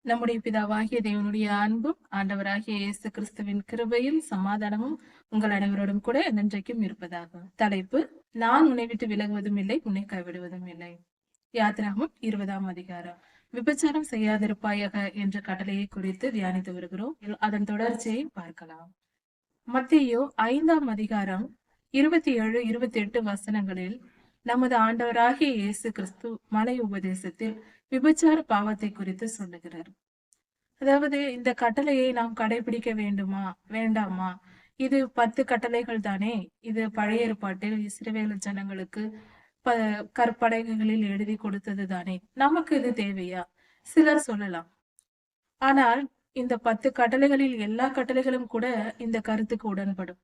நம்முடைய பிதாவாகிய தேவனுடைய அன்பும் ஆண்டவராகிய இயேசு கிறிஸ்துவின் கிருபையும் சமாதானமும் உங்கள் அனைவரோடும் கூட என்றைக்கும் இருப்பதாக. தலைப்பு: நான் உன்னை விட்டு விலகுவதும் இல்லை, உன்னை கைவிடுவதும் இல்லை. யாத்திராகமம் 20ஆம் அதிகாரம். விபச்சாரம் செய்யாதிருப்பாயாக என்ற கட்டளையை குறித்து தியானித்து வருகிறோம். அதன் தொடர்ச்சியை பார்க்கலாம். மத்தேயு 5ஆம் அதிகாரம் 27, 28 வசனங்களில் நமது ஆண்டவராகிய இயேசு கிறிஸ்து மலை உபதேசத்தில் விபச்சார பாவத்தை குறித்து சொல்லுகிறார். அதாவது, இந்த கட்டளையை நாம் கடைபிடிக்க வேண்டுமா வேண்டாமா? இது 10 கட்டளைகள் தானே. இது பழைய ஏற்பாட்டில் இஸ்ரவேல் ஜனங்களுக்கு கற்பலகைகளில் எழுதி கொடுத்தது தானே. நமக்கு இது தேவையா? சிலர் சொல்லலாம். ஆனால் இந்த 10 கட்டளைகளில் எல்லா கட்டளைகளும் கூட இந்த கருத்துக்கு உடன்படும்.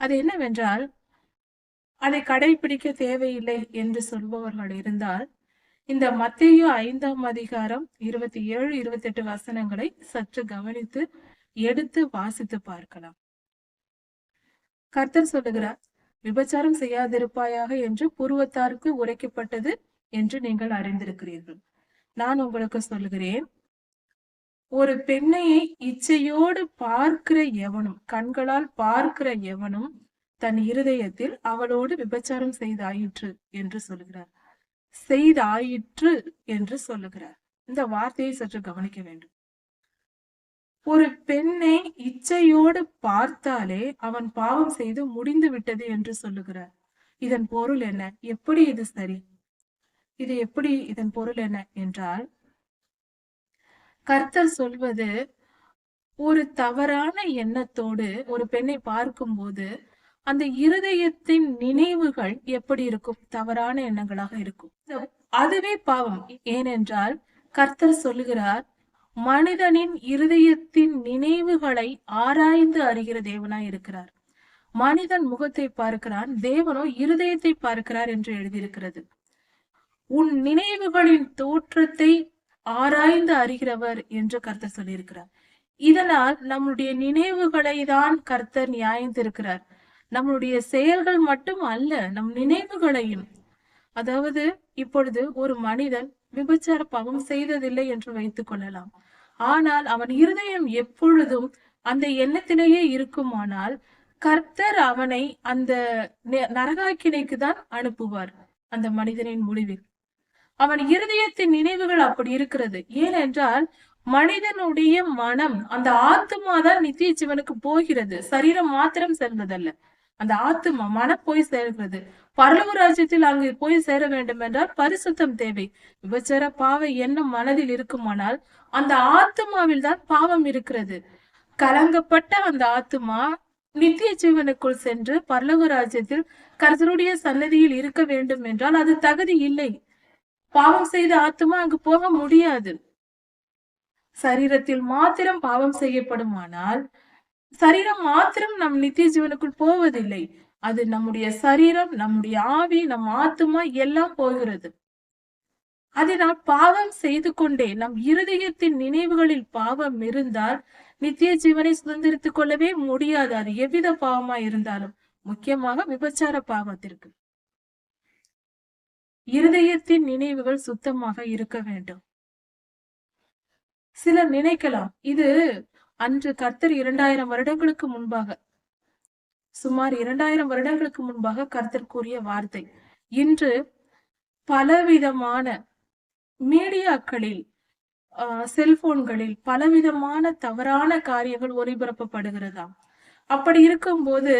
அது என்னவென்றால், அதை கடைபிடிக்க தேவையில்லை என்று சொல்பவர்கள் இருந்தால் இந்த மத்தேயு 5ஆம் அதிகாரம் 27, 28 வசனங்களை சற்று கவனித்து எடுத்து வாசித்து பார்க்கலாம். கர்த்தர் சொல்லுகிறார், விபச்சாரம் செய்யாதிருப்பாயாக என்று பூர்வத்தாருக்கு உரைக்கப்பட்டது என்று நீங்கள் அறிந்திருக்கிறீர்கள். நான் உங்களுக்கு சொல்லுகிறேன், ஒரு பெண்ணையை இச்சையோடு பார்க்கிற எவனும், கண்களால் பார்க்கிற எவனும் தன் இருதயத்தில் அவளோடு விபச்சாரம் செய்தாயிற்று என்று சொல்லுகிறார். செய்தாயிற்று என்று சொல்லுகிறார். இந்த வார்த்தையை சற்று கவனிக்க வேண்டும். ஒரு பெண்ணை இச்சையோடு பார்த்தாலே அவன் பாவம் செய்து முடிந்து விட்டது என்று சொல்லுகிறார். இதன் பொருள் என்ன? எப்படி இது சரி? இது எப்படி? இதன் பொருள் என்ன என்றால், கர்த்தர் சொல்வது, ஒரு தவறான எண்ணத்தோடு ஒரு பெண்ணை பார்க்கும்போது அந்த இருதயத்தின் நினைவுகள் எப்படி இருக்கும்? தவறான எண்ணங்களாக இருக்கும். அதுவே பாவம். ஏனென்றால் கர்த்தர் சொல்லுகிறார், மனிதனின் இருதயத்தின் நினைவுகளை ஆராய்ந்து அறிகிற தேவனாய் இருக்கிறார். மனிதன் முகத்தை பார்க்கிறான், தேவனோ இருதயத்தை பார்க்கிறார் என்று எழுதியிருக்கிறது. உன் நினைவுகளின் தோற்றத்தை ஆராய்ந்து அறிகிறவர் என்று கர்த்தர் சொல்லியிருக்கிறார். இதனால் நம்முடைய நினைவுகளை தான் கர்த்தர் நியாயந்திருக்கிறார். நம்முடைய செயல்கள் மட்டும் அல்ல, நம் நினைவுகளையும். அதாவது, இப்பொழுது ஒரு மனிதன் விபச்சார பாவம் செய்ததில்லை என்று வைத்துக் கொள்ளலாம். ஆனால் அவன் இருதயம் எப்பொழுதும் அந்த எண்ணத்திலேயே இருக்குமானால் கர்த்தர் அவனை அந்த நரகாக்கினைக்கு தான் அனுப்புவார். அந்த மனிதனின் முடிவில் அவன் இருதயத்தின் நினைவுகள் அப்படி இருக்கிறது. ஏனென்றால் மனிதனுடைய மனம், அந்த ஆத்துமாதான் நித்திய ஜீவனுக்கு போகிறது. சரீரம் மாத்திரம் செல்வதல்ல, அந்த ஆத்துமா மனம் போய் சேர்கிறது. பரலோக ராஜ்யத்தில் அங்கு போய் சேர வேண்டும் என்றால் பரிசுத்தம் தேவை. விபச்சார பாவ எண்ணம் மனதில் இருக்குமானால் அந்த ஆத்துமாவில் தான் பாவம் இருக்கிறது. கலங்கப்பட்ட அந்த ஆத்துமா நித்திய ஜீவனுக்குள் சென்று பரலோக ராஜ்யத்தில் கர்த்தருடைய சன்னதியில் இருக்க வேண்டும் என்றால் அது தகுதி இல்லை. பாவம் செய்த ஆத்துமா அங்கு போக முடியாது. சரீரத்தில் மாத்திரம் பாவம் செய்யப்படுமானால் சரீரம் மாத்திரம் நம் நித்திய ஜீவனுக்குள் போவதில்லை. அது நம்முடைய சரீரம், நம்முடைய ஆவி, நம் ஆத்துமா எல்லாம் போகிறது. அதனால் பாவம் செய்து கொண்டே நம் இருதயத்தின் நினைவுகளில் பாவம் இருந்தால் நித்திய ஜீவனை சுதந்திரித்துக் கொள்ளவே முடியாது. அது எவ்வித பாவமா இருந்தாலும், முக்கியமாக விபச்சார பாவத்திற்கு இருதயத்தின் நினைவுகள் சுத்தமாக இருக்க வேண்டும். சிலர் நினைக்கலாம், இது அன்று கர்த்தர் 2000 வருடங்களுக்கு முன்பாக, சுமார் 2000 வருடங்களுக்கு முன்பாக கர்த்தர் கூறிய வார்த்தை. இன்று பலவிதமான மீடியாக்களில், செல்போன்களில் பலவிதமான தவறான காரியங்கள் ஒளிபரப்பப்படுகிறதாம். அப்படி இருக்கும்போது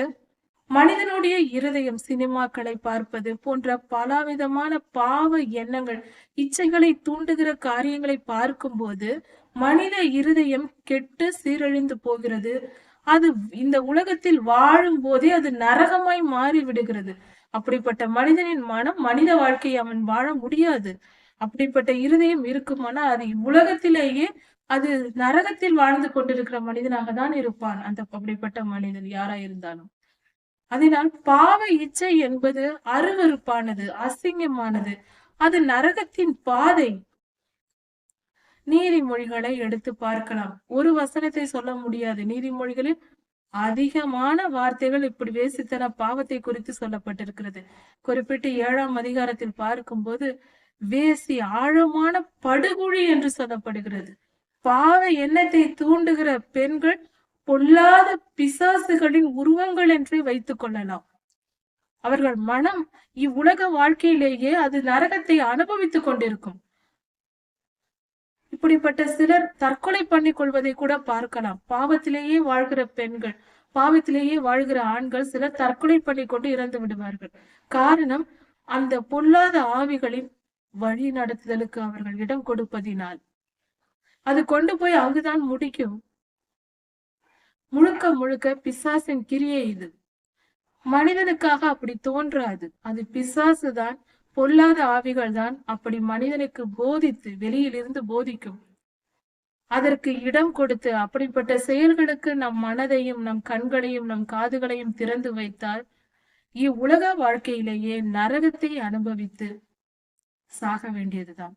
மனிதனுடைய இருதயம் சினிமாக்களை பார்ப்பது போன்ற பலவிதமான பாவ எண்ணங்கள், இச்சைகளை தூண்டுகிற காரியங்களை பார்க்கும்போது மனித இருதயம் கெட்டு சீரழிந்து போகிறது. அது இந்த உலகத்தில் வாழும் போதே அது நரகமாய் மாறி விடுகிறது. அப்படிப்பட்ட மனிதனின் மனம், மனித வாழ்க்கையை அவன் வாழ முடியாது. அப்படிப்பட்ட இருதயம் இருக்குமானா அது உலகத்திலேயே அது நரகத்தில் வாழ்ந்து கொண்டிருக்கிற மனிதனாக தான் இருப்பான். அந்த அப்படிப்பட்ட மனிதன் யாரா இருந்தாலும். அதனால் பாவ இச்சை என்பது அருவருப்பானது, அசிங்கமானது. அது நரகத்தின் பாதை. நீதிமொழிகளை எடுத்து பார்க்கலாம். ஒரு வசனத்தை சொல்ல முடியாது. நீதிமொழிகளில் அதிகமான வார்த்தைகள் இப்படி வேசித்தன பாவத்தை குறித்து சொல்லப்பட்டிருக்கிறது. குறிப்பிட்டு 7ஆம் அதிகாரத்தில் பார்க்கும்போது வேசி ஆழமான படுகுழி என்று சொல்லப்படுகிறது. பாவ எண்ணத்தை தூண்டுகிற பெண்கள் பொல்லாத பிசாசுகளின் உருவங்கள் என்றே வைத்துக் கொள்ளலாம். அவர்கள் மனம் இவ்வுலக வாழ்க்கையிலேயே அது நரகத்தை அனுபவித்துக் கொண்டிருக்கும். இப்படிப்பட்ட சிலர் தற்கொலை பண்ணிக் கொள்வதை கூட பார்க்கலாம். பாவத்திலேயே வாழ்கிற பெண்கள், பாவத்திலேயே வாழ்கிற ஆண்கள் சிலர் தற்கொலை பண்ணிக் கொண்டு இறந்து விடுவார்கள். காரணம், அந்த பொல்லாத ஆவிகளின் வழி நடத்துதலுக்கு அவர்கள் இடம் கொடுப்பதினால். அது கொண்டு போய் அங்குதான் முடிக்கும். முழுக்க முழுக்க பிசாசின் கிரியை இது. மனிதனுக்காக அப்படி தோன்றாது. அது பிசாசு தான், பொல்லாத ஆவிகள் தான் அப்படி மனிதனுக்கு போதித்து வெளியிலிருந்து போதிக்கும். அதற்கு இடம் கொடுத்து அப்படிப்பட்ட செயல்களுக்கு நம் மனதையும் நம் கண்களையும் நம் காதுகளையும் திறந்து வைத்தால் இவ்வுலக வாழ்க்கையிலேயே நரகத்தை அனுபவித்து சாக வேண்டியதுதான்.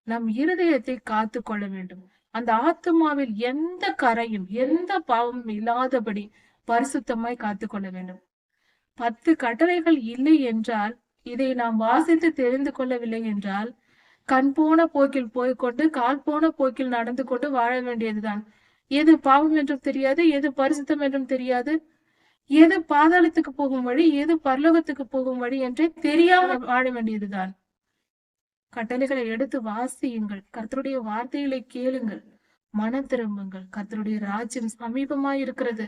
நம் இருதயத்தை காத்து கொள்ள வேண்டும். அந்த ஆத்மாவில் எந்த கரையும் எந்த பாவமும் இல்லாதபடி பரிசுத்தமாய் காத்து கொள்ள வேண்டும். 10 கட்டளைகள் இல்லை என்றால், இதை நாம் வாசித்து தெரிந்து கொள்ளவில்லை என்றால், கண் போன போக்கில் போய்கொண்டு கால் போன போக்கில் நடந்து கொண்டு வாழ வேண்டியதுதான். எது பாவம் என்றும் தெரியாது, எது பரிசுத்தம் என்றும் தெரியாது, எது பாதாளத்துக்கு போகும் வழி, எது பரலோகத்துக்கு போகும் வழி என்றே தெரியாமல் வாழ வேண்டியதுதான். கட்டளைகளை எடுத்து வாசியுங்கள். கர்த்தருடைய வார்த்தைகளை கேளுங்கள். மனம் திரும்புங்கள். கர்த்தருடைய ராஜ்யம் சமீபமாய் இருக்கிறது.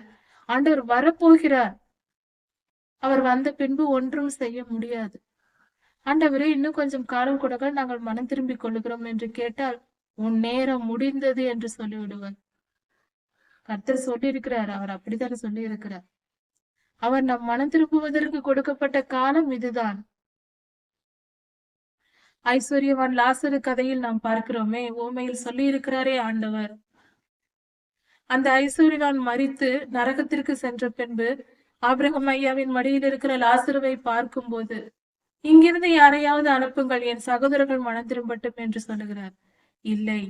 ஆண்டவர் வரப்போகிறார். அவர் வந்த பின்பு ஒன்றும் செய்ய முடியாது. ஆண்டவரே, இன்னும் கொஞ்சம் காலம் கொடுங்க, நாங்கள் மனம் திரும்பிக் கொள்ளுகிறோம் என்று கேட்டால், உன் நேரம் முடிந்தது என்று சொல்லிவிடுவார். கர்த்தர் சொல்லி இருக்கிறார். அவர் அப்படித்தானே சொல்லி இருக்கிறார். அவர் நம் மனம் திரும்புவதற்கு கொடுக்கப்பட்ட காலம் இதுதான். ஐஸ்வர்யவான் லாசரு கதையில் நாம் பார்க்கிறோமே, ஓமையில் சொல்லி இருக்கிறாரே ஆண்டவர். அந்த ஐஸ்வர்யவான் மரித்து நரகத்திற்கு சென்ற பின்பு ஆபிரகாம் ஐயாவின் மடியில் இருக்கிற லாசருவை பார்க்கும் போது, இங்கிருந்து யாரையாவது அனுப்புங்கள், என் சகோதரர்கள் மனம் திரும்பட்டும் என்று சொல்லுகிறார். இல்லை,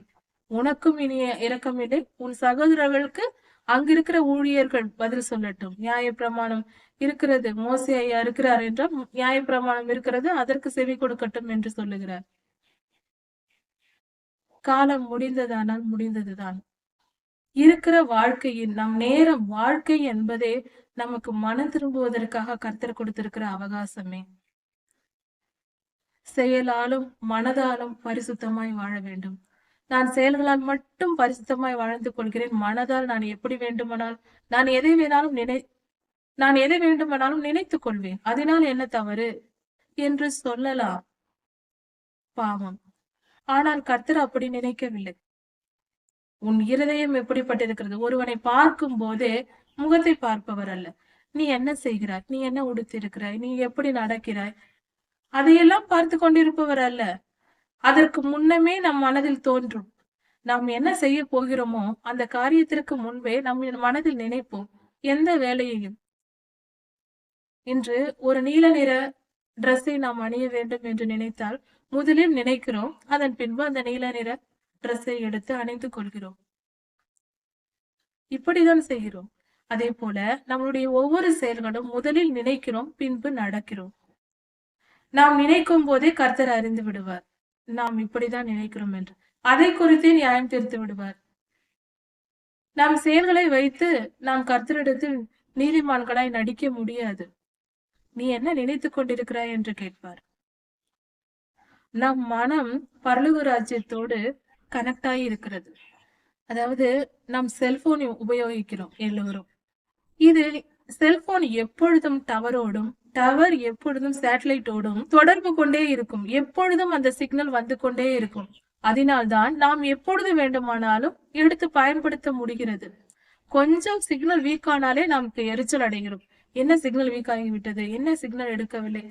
உனக்கும் இனி இரக்கம் இல்லை, உன் சகோதரர்களுக்கு அங்கிருக்கிற ஊழியர்கள் பதில் சொல்லட்டும். நியாய பிரமாணம் இருக்கிறது, மோசே ஐயா இருக்கிறார் என்றால் நியாய பிரமாணம் இருக்கிறது, அதற்கு செவி கொடுக்கட்டும் என்று சொல்லுகிறார். காலம் முடிந்ததானால் முடிந்ததுதான். இருக்கிற வாழ்க்கையின் நம் நேரம், வாழ்க்கை என்பதே நமக்கு மனம் திரும்புவதற்காக கர்த்தர் கொடுத்திருக்கிற அவகாசமே. செயலாலும் மனதாலும் பரிசுத்தமாய் வாழ வேண்டும். நான் செயல்களால் மட்டும் பரிசுத்தமாய் வாழ்ந்து கொள்கிறேன், மனதால் நான் எப்படி வேண்டுமானால் நான் எதை வேண்டுமானாலும் நினைத்துக் கொள்வேன், அதனால் என்ன தவறு என்று சொல்லலாம். பாவம். ஆனால் கர்த்தர் அப்படி நினைக்கவில்லை. உன் இருதயம் எப்படிப்பட்டிருக்கிறது? ஒருவனை பார்க்கும் போதே முகத்தை பார்ப்பவர் அல்ல. நீ என்ன செய்கிறாய், நீ என்ன உடுத்திருக்கிறாய், நீ எப்படி நடக்கிறாய், அதையெல்லாம் பார்த்து கொண்டிருப்பவர் அல்ல. அதற்கு முன்னமே நம் மனதில் தோன்றும். நாம் என்ன செய்ய போகிறோமோ அந்த காரியத்திற்கு முன்பே நம் மனதில் நினைப்போம். எந்த வேலையையும், இன்று ஒரு நீல நிற டிரெஸ்ஸை நாம் அணிய வேண்டும் என்று நினைத்தால் முதலில் நினைக்கிறோம், அதன் பின்பு அந்த நீல நிற டிரெஸ்ஸை எடுத்து அணிந்து கொள்கிறோம். இப்படிதான் செய்கிறோம். அதே போல நம்மளுடைய ஒவ்வொரு செயல்களும் முதலில் நினைக்கிறோம், பின்பு நடக்கிறோம். நாம் நினைக்கும் போதே கர்த்தர் அறிந்து விடுவார் நாம் இப்படிதான் நினைக்கிறோம் என்று. அதை குறித்தே நியாயம் தீர்த்து விடுவார். நாம் செயல்களை வைத்து நாம் கர்த்தரிடத்தில் நீதிமான்களாய் நடிக்க முடியாது. நீ என்ன நினைத்துக் கொண்டிருக்கிறாய் என்று கேட்பார். நம் மனம் பரலோக ராஜ்யத்தோடு கனெக்ட் ஆகி இருக்கிறது. அதாவது நாம் செல்போனை உபயோகிக்கிறோம் எல்லோரும். இது செல்போன் எப்பொழுதும் டவரோடும், டவர் எப்பொழுதும் சேட்டலைட்டோடும் தொடர்பு கொண்டே இருக்கும். எப்பொழுதும் அந்த சிக்னல் வந்து கொண்டே இருக்கும். அதனால்தான் நாம் எப்பொழுது வேண்டுமானாலும் எடுத்து பயன்படுத்த முடிகிறது. கொஞ்சம் சிக்னல் வீக் ஆனாலே நமக்கு எரிச்சல் அடைகிறோம். என்ன சிக்னல் வீக் ஆகிவிட்டது, என்ன சிக்னல் எடுக்கவில்லை,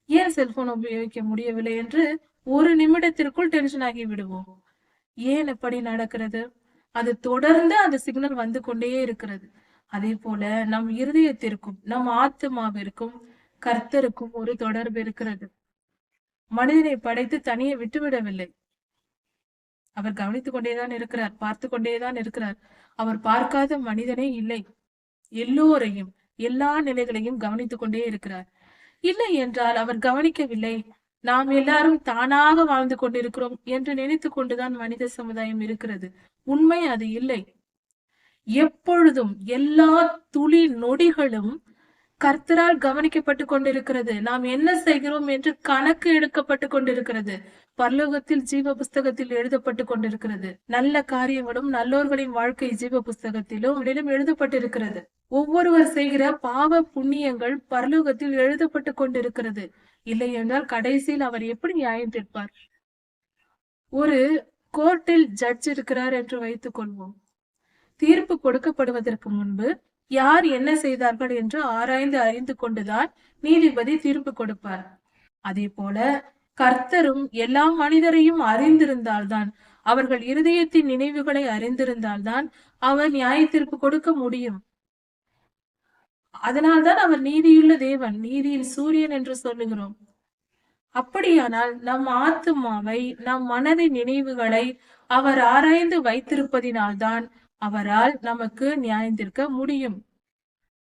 ஏன் செல்போன் உபயோகிக்க முடியவில்லை என்று ஒரு நிமிடத்திற்குள் டென்ஷன் ஆகி விடுவோம். ஏன் எப்படி நடக்கிறது? அது தொடர்ந்து அந்த சிக்னல் வந்து கொண்டே இருக்கிறது. அதே போல நம் இருதயத்திற்கும் நம் ஆத்மாவிற்கும் கர்த்தருக்கும் ஒரு தொடர்பு இருக்கிறது. மனிதனை படைத்து தனியே விட்டுவிடவில்லை. அவர் கவனித்துக் கொண்டேதான் இருக்கிறார், பார்த்து கொண்டேதான் இருக்கிறார். அவர் பார்க்காத மனிதனே இல்லை. எல்லோரையும் எல்லா நிலைகளையும் கவனித்துக் கொண்டே இருக்கிறார். இல்லை என்றால் அவர் கவனிக்கவில்லை, நாம் எல்லாரும் தானாக வாழ்ந்து கொண்டிருக்கிறோம் என்று நினைத்து கொண்டுதான் மனித சமுதாயம் இருக்கிறது. உண்மை அது இல்லை. எப்பொழுதும் எல்லா துளி நொடிகளும் கர்த்தரால் கவனிக்கப்பட்டு கொண்டிருக்கிறது. நாம் என்ன செய்கிறோம் என்று கணக்கு எடுக்கப்பட்டு கொண்டிருக்கிறது. பரலோகத்தில் ஜீவ புஸ்தகத்தில் எழுதப்பட்டு கொண்டிருக்கிறது. நல்ல காரியங்களும் நல்லோர்களின் வாழ்க்கை ஜீவ புஸ்தகத்திலும் இடம் எழுதப்பட்டிருக்கிறது. ஒவ்வொருவர் செய்கிற பாவ புண்ணியங்கள் பரலோகத்தில் எழுதப்பட்டு கொண்டிருக்கிறது. இல்லை என்றால் கடைசியில் அவர் எப்படி நியாயம் தீர்ப்பார்? ஒரு கோர்ட்டில் ஜட்ஜ் இருக்கிறார் என்று வைத்துக் கொள்வோம். தீர்ப்பு கொடுக்கப்படுவதற்கு முன்பு யார் என்ன செய்தார்கள் என்று ஆராய்ந்து அறிந்து கொண்டுதான் நீதிபதி தீர்ப்பு கொடுப்பார். அதே போல கர்த்தரும் எல்லா மனிதரையும் அறிந்திருந்தால்தான், அவர்கள் இருதயத்தின் நினைவுகளை அறிந்திருந்தால்தான் அவர் நியாய தீர்ப்பு கொடுக்க முடியும். அதனால்தான் அவர் நீதியுள்ள தேவன், நீதியின் சூரியன் என்று சொல்லுகிறோம். அப்படியானால் நம் ஆத்துமாவை, நம் மனதின் நினைவுகளை அவர் ஆராய்ந்து வைத்திருப்பதினால்தான் அவரால் நமக்கு நியாயம் தீர்க்க முடியும்.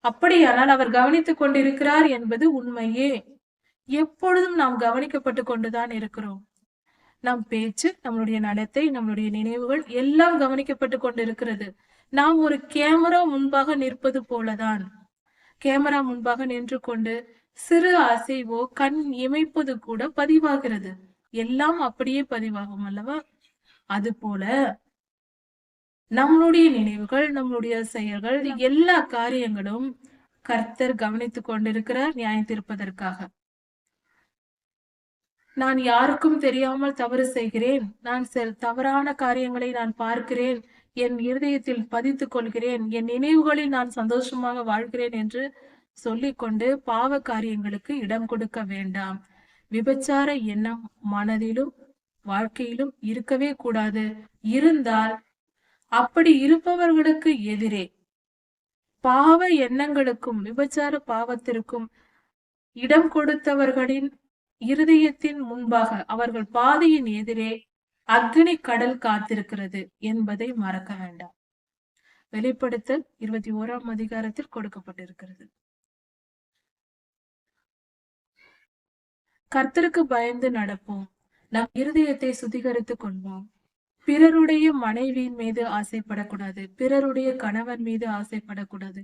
அப்படியானால் அவர் கவனித்துக் கொண்டிருக்கிறார் என்பது உண்மையே. எப்பொழுதும் நாம் கவனிக்கப்பட்டு கொண்டுதான் இருக்கிறோம். நம் பேச்சு, நம்மளுடைய நடத்தை, நம்மளுடைய நினைவுகள் எல்லாம் கவனிக்கப்பட்டு கொண்டிருக்கிறது. நாம் ஒரு கேமரா முன்பாக நிற்பது போலதான். கேமரா முன்பாக நின்று கொண்டு சிறு அசைவோ கண் இமைப்பது கூட பதிவாகிறது. எல்லாம் அப்படியே பதிவாகும் அல்லவா? அது போல நம்மளுடைய நினைவுகள், நம்மளுடைய செயல்கள், எல்லா காரியங்களும் கர்த்தர் கவனித்துக் கொண்டிருக்கிறார் நியாயம் தீர்ப்பதற்காக. நான் யாருக்கும் தெரியாமல் தவறு செய்கிறேன், நான் தவறான காரியங்களை நான் பார்க்கிறேன், என் இருதயத்தில் பதித்துக் கொள்கிறேன், என் நினைவுகளில் நான் சந்தோஷமாக வாழ்கிறேன் என்று சொல்லிக்கொண்டு பாவ காரியங்களுக்கு இடம் கொடுக்க வேண்டாம். விபச்சார எண்ணம் மனதிலும் வாழ்க்கையிலும் இருக்கவே கூடாது. இருந்தால் அப்படி இருப்பவர்களுக்கு எதிரே பாவ எண்ணங்களுக்கும் விபச்சார பாவத்திற்கும் இடம் கொடுத்தவர்களின் இருதயத்தின் முன்பாக அவர்கள் பாதையின் எதிரே அக்னி கடல் காத்திருக்கிறது என்பதை மறக்க வேண்டாம். வெளிப்படுத்தல் 21ஆம் அதிகாரத்தில் கொடுக்கப்பட்டிருக்கிறது. கர்த்தருக்கு பயந்து நடப்போம். நம் இருதயத்தை சுத்திகரித்துக் கொள்வோம். பிறருடைய மனைவியின் மீது ஆசைப்படக்கூடாது, பிறருடைய கணவன் மீது ஆசைப்படக்கூடாது.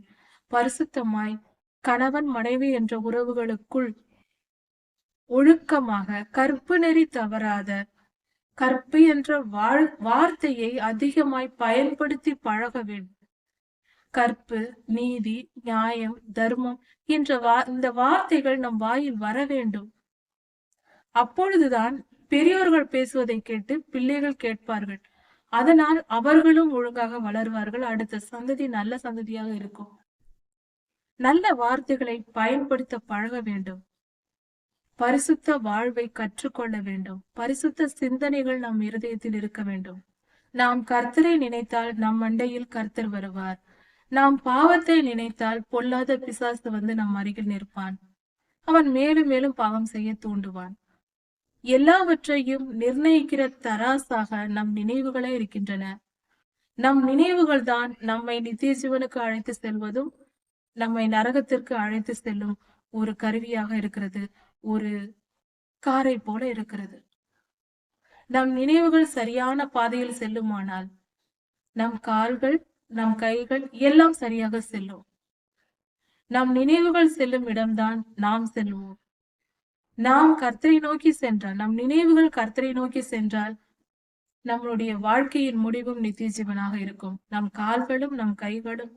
பரிசுத்தமாய் கணவன் மனைவி என்ற உறவுகளுக்குள் ஒழுக்கமாக கற்பு நெறி தவறாத, கற்பு என்ற வார்த்தையை அதிகமாய் பயன்படுத்தி பழக வேண்டும். கற்பு, நீதி, நியாயம், தர்மம் என்ற இந்த வார்த்தைகள் நம் வாயில் வர வேண்டும். அப்பொழுதுதான் பெரியோர்கள் பேசுவதை கேட்டு பிள்ளைகள் கேட்பார்கள். அதனால் அவர்களும் ஒழுங்காக வளருவார்கள். அடுத்த சந்ததி நல்ல சந்ததியாக இருக்கும். நல்ல வார்த்தைகளை பயன்படுத்த பழக வேண்டும். பரிசுத்த வாழ்வை கற்றுக்கொள்ள வேண்டும். பரிசுத்த சிந்தனைகள் நம் இருதயத்தில் இருக்க வேண்டும். நாம் கர்த்தரை நினைத்தால் நம் மண்டையில் கர்த்தர் வருவார். நாம் பாவத்தை நினைத்தால் பொல்லாத பிசாசு வந்து நம் அருகில் நிற்பான். அவன் மேலும் மேலும் பாவம் செய்ய தூண்டுவான். எல்லாவற்றையும் நிர்ணயிக்கிற தராசாக நம் நினைவுகளே இருக்கின்றன. நம் நினைவுகள் தான் நம்மை நித்திய ஜீவனுக்கு அழைத்து செல்வதும் நம்மை நரகத்திற்கு அழைத்து செல்லும் ஒரு கருவியாக இருக்கிறது, ஒரு காரை போல இருக்கிறது. நம் நினைவுகள் சரியான பாதையில் செல்லுமானால் நம் கால்கள், நம் கைகள் எல்லாம் சரியாக செல்லும். நம் நினைவுகள் செல்லும் இடம்தான் நாம் செல்வோம். நாம் கர்த்தரை நோக்கி சென்றால், நம் நினைவுகள் கர்த்தரை நோக்கி சென்றால் நம்மளுடைய வாழ்க்கையின் முடிவும் நித்திய ஜீவனாக இருக்கும். நம் கால்களும் நம் கைகளும்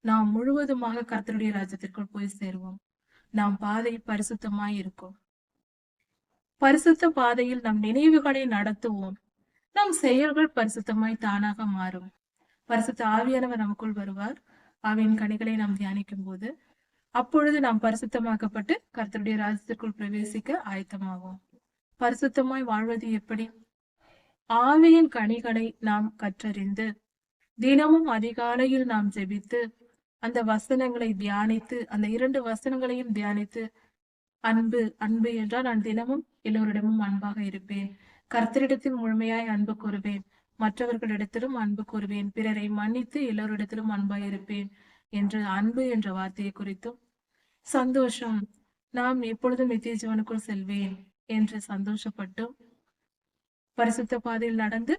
நாம் முழுவதுமாக கர்த்தருடைய ராஜ்யத்திற்குள் போய் சேருவோம். நாம் பாதை பரிசுத்தமாய் இருக்கும். பரிசுத்த பாதையில் நம் நினைவுகளை நடத்துவோம். நம் செயல்கள் பரிசுத்தமாய் தானாக மாறும். பரிசுத்த ஆவியானவர் நமக்குள் வருவார். ஆவியின் கனிகளை நாம் தியானிக்கும் போது அப்பொழுது நாம் பரிசுத்தமாக்கப்பட்டு கர்த்தருடைய ராஜ்யத்திற்குள் பிரவேசிக்க ஆயத்தமாவோம். பரிசுத்தமாய் வாழ்வது எப்படி? ஆவியின் கனிகளை நாம் கற்றறிந்து தினமும் அதிகாலையில் நாம் ஜெபித்து அந்த வசனங்களை தியானித்து, அந்த 2 வசனங்களையும் தியானித்து, அன்பு அன்பு என்றால் நான் தினமும் எல்லோரிடமும் அன்பாக இருப்பேன், கர்த்தரிடத்தில் முழுமையாய் அன்பு கூறுவேன், மற்றவர்களிடத்திலும் அன்பு கூறுவேன், பிறரை மன்னித்து எல்லோரிடத்திலும் அன்பாய் இருப்பேன் என்று அன்பு என்ற வார்த்தையை குறித்தும், சந்தோஷம், நாம் எப்பொழுதும் நித்திய ஜீவனுக்குள் செல்வேன் என்று சந்தோஷப்பட்டும், பரிசுத்த பாதையில் நடந்து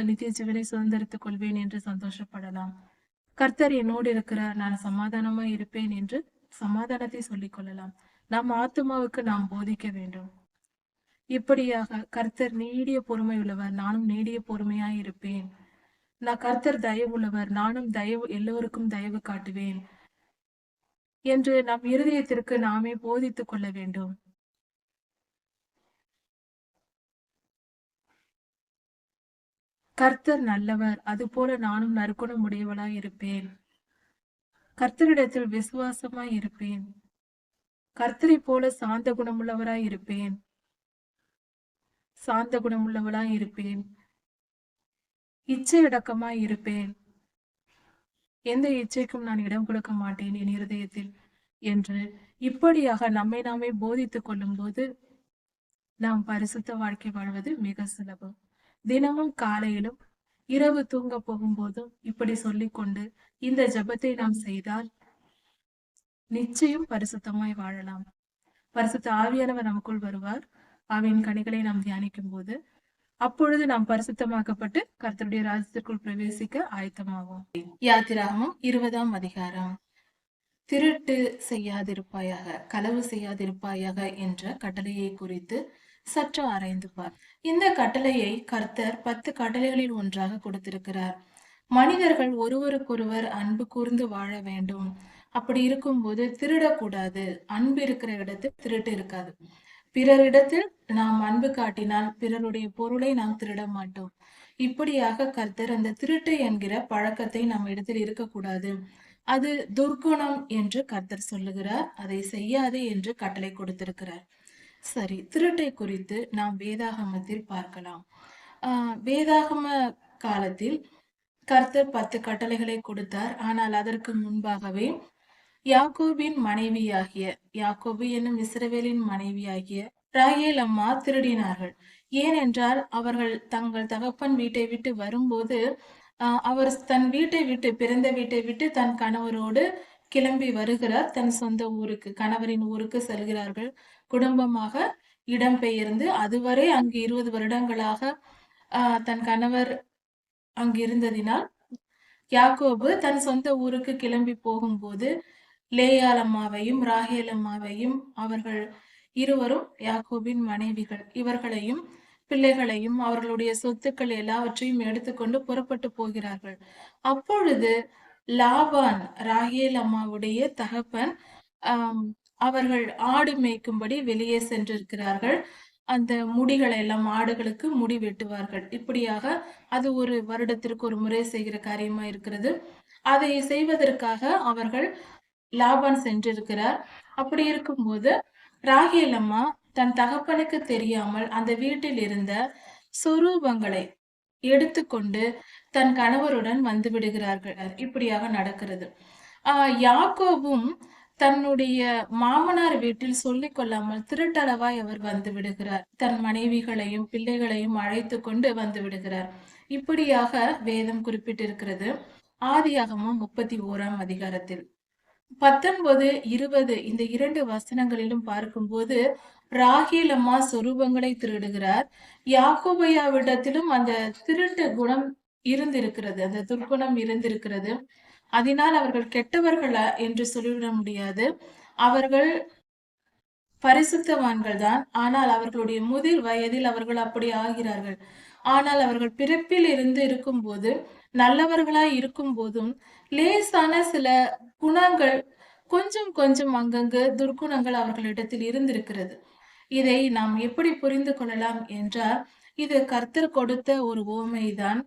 நித்திய ஜீவனை சுதந்திரித்துக் கொள்வேன் என்று சந்தோஷப்படலாம். கர்த்தர் என்னோடு இருக்கிறார், நான் சமாதானமா இருப்பேன் என்று சமாதானத்தை சொல்லிக் கொள்ளலாம். நம் ஆத்மாவுக்கு நாம் போதிக்க வேண்டும். இப்படியாக கர்த்தர் நீடிய பொறுமை உள்ளவர், நானும் நீடிய பொறுமையாய் இருப்பேன். நான் கர்த்தர் தயவு உள்ளவர், நானும் எல்லோருக்கும் தயவு காட்டுவேன் என்று நம் இருதயத்திற்கு நாமே போதித்துக் கொள்ள வேண்டும். கர்த்தர் நல்லவர், அதுபோல நானும் நற்குணம் உடையவளாய் இருப்பேன். கர்த்தரிடத்தில் விசுவாசமாய் இருப்பேன். கர்த்தரை போல சாந்த குணமுள்ளவராய் இருப்பேன். சாந்த குணமுள்ளவளாய் இருப்பேன். இச்சையடக்கமாய் இருப்பேன். எந்த இச்சைக்கும் நான் இடம் கொடுக்க மாட்டேன் என் இருதயத்தில் என்று இப்படியாக நம்மை நாமே போதித்துக் கொள்ளும் போது நாம் பரிசுத்த வாழ்க்கை வாழ்வது மிக சுலபம். தினமும் காலையிலும் இரவு தூங்க போகும்போதும் இப்படி சொல்லிக்கொண்டு இந்த ஜெபத்தை நாம் செய்தால் நிச்சயம் பரிசுத்தமாய் வாழலாம். பரிசுத்த ஆவியானவர் நமக்குள் வருவார். ஆவியின் கனிகளை நாம் தியானிக்கும் போது அப்பொழுது நாம் பரிசுத்தமாக்கப்பட்டு கர்த்தருடைய ராஜ்யத்திற்குள் பிரவேசிக்க ஆயத்தமாகும். யாத்திராகமம் 20ஆம் அதிகாரம். திருட்டு செய்யாதிருப்பாயாக, களவு செய்யாதிருப்பாயாக என்ற கட்டளையை குறித்து சற்று ஆராய்ந்து பார். இந்த கட்டளையை கர்த்தர் 10 கட்டளைகளில் ஒன்றாக கொடுத்திருக்கிறார். மனிதர்கள் ஒருவருக்கொருவர் அன்பு கூர்ந்து வாழ வேண்டும். அப்படி இருக்கும்போது திருடக்கூடாது. அன்பு இருக்கிற இடத்தில் திருட்டு இருக்காது. பிறரிடத்தில் நாம் அன்பு காட்டினால் பிறருடைய பொருளை நாம் திருட மாட்டோம். இப்படியாக கர்த்தர் அந்த திருட்டு என்கிற பழக்கத்தை நம் இடத்தில் இருக்கக்கூடாது, அது துர்க்குணம் என்று கர்த்தர் சொல்லுகிறார். அதை செய்யாதே என்று கட்டளை கொடுத்திருக்கிறார். சரி, திருட்டை குறித்து நாம் வேதாகமத்தில் பார்க்கலாம். வேதாகம காலத்தில் கர்த்தர் 10 கட்டளைகளை கொடுத்தார். ஆனால் அதற்கு முன்பாகவே யாக்கோபின் மனைவியாகிய, யாக்கோபு என்னும் இஸ்ரவேலின் மனைவியாகிய ராகேல் அம்மா திருடினார்கள். ஏனென்றால் அவர்கள் தங்கள் தகப்பன் வீட்டை விட்டு வரும்போது அவர் தன் வீட்டை விட்டு, பிறந்த வீட்டை விட்டு தன் கணவரோடு கிளம்பி வருகிறார். தன் சொந்த ஊருக்கு, கணவரின் ஊருக்கு செல்கிறார்கள். குடும்பமாக இடம்பெயர்ந்து அதுவரை அங்கு 20 வருடங்களாக தன் கணவர் அங்கு இருந்ததினால் யாக்கோபு தன் சொந்த ஊருக்கு கிளம்பி போகும்போது லேயாள் அம்மாவையும் ராகேல் அம்மாவையும், அவர்கள் இருவரும் யாக்கோபின் மனைவிகள், இவர்களையும் பிள்ளைகளையும் அவர்களுடைய சொத்துக்கள் எல்லாவற்றையும் எடுத்துக்கொண்டு புறப்பட்டு போகிறார்கள். அப்பொழுது லாபான், ராகேல் அம்மாவுடைய தகப்பன், அவர்கள் ஆடு மேய்க்கும்படி வெளியே சென்றிருக்கிறார்கள். அந்த முடிகளை எல்லாம், ஆடுகளுக்கு முடி வெட்டுவார்கள். இப்படியாக அது ஒரு வருடத்திற்கு ஒரு முறை செய்கிற காரியமா இருக்கிறது. அதை செய்வதற்காக அவர்கள் லாபான் சென்றிருக்கிறார். அப்படி இருக்கும்போது ராகேல் அம்மா தன் தகப்பனுக்கு தெரியாமல் அந்த வீட்டில் இருந்த சொரூபங்களை எடுத்துக்கொண்டு தன் கணவருடன் வந்து விடுகிறார்கள். இப்படியாக நடக்கிறது. யாக்கோபும் தன்னுடைய மாமனார் வீட்டில் சொல்லிக் கொள்ளாமல் திருட்டளவாய் அவர் வந்து விடுகிறார். தன் மனைவிகளையும் பிள்ளைகளையும் அழைத்து கொண்டு வந்து விடுகிறார். இப்படியாக வேதம் குறிப்பிட்டிருக்கிறது. ஆதியாகமம் 31ஆம் அதிகாரத்தில் 19, 20 இந்த 2 வசனங்களிலும் பார்க்கும்போது ராகேல் அம்மா சொரூபங்களை திருடுகிறார். யாக்கோபையாவிடத்திலும் அந்த திருட்டு குணம் இருந்திருக்கிறது, அந்த துர்க்குணம் இருந்திருக்கிறது. அதனால் அவர்கள் கெட்டவர்களா என்று சொல்லிவிட முடியாது. அவர்கள் பரிசுத்தவான்கள் தான். ஆனால் அவர்களுடைய முதிர் வயதில் அவர்கள் அப்படி ஆகிறார்கள். ஆனால் அவர்கள் பிறப்பில் இருந்து இருக்கும்போது, நல்லவர்களாய் இருக்கும் போதும் லேசான சில குணங்கள், கொஞ்சம் கொஞ்சம் அங்கங்கு துர்க்குணங்கள் அவர்களிடத்தில் இருந்திருக்கிறது. இதை நாம் எப்படி புரிந்து கொள்ளலாம் என்றால், இது கர்த்தர் கொடுத்த ஒரு உவமைதான்.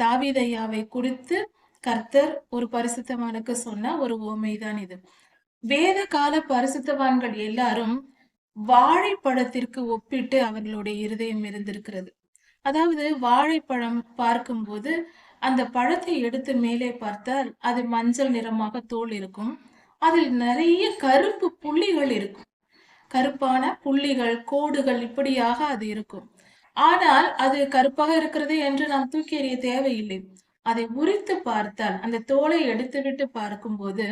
தாவீதையாவை குறித்து கர்த்தர் ஒரு பரிசுத்தவானுக்கு சொன்ன ஒரு உவமைதான் இது. வேத கால பரிசுத்தவான்கள் எல்லாரும் வாழைப்பழத்திற்கு ஒப்பிட்டு அவர்களுடைய இருதயம் இருந்திருக்கிறது. அதாவது வாழைப்பழம் பார்க்கும்போது அந்த பழத்தை எடுத்து மேலே பார்த்தால் அது மஞ்சள் நிறமாக தோல் இருக்கும். அதில் நிறைய கருப்பு புள்ளிகள் இருக்கும். கருப்பான புள்ளிகள், கோடுகள், இப்படியாக அது இருக்கும். ஆனால் அது கருப்பாக இருக்கிறது என்று நாம் தூக்கி எறிய தேவையில்லை. அதை உரித்து பார்த்தால், அந்த தோலை எடுத்துவிட்டு பார்க்கும்போது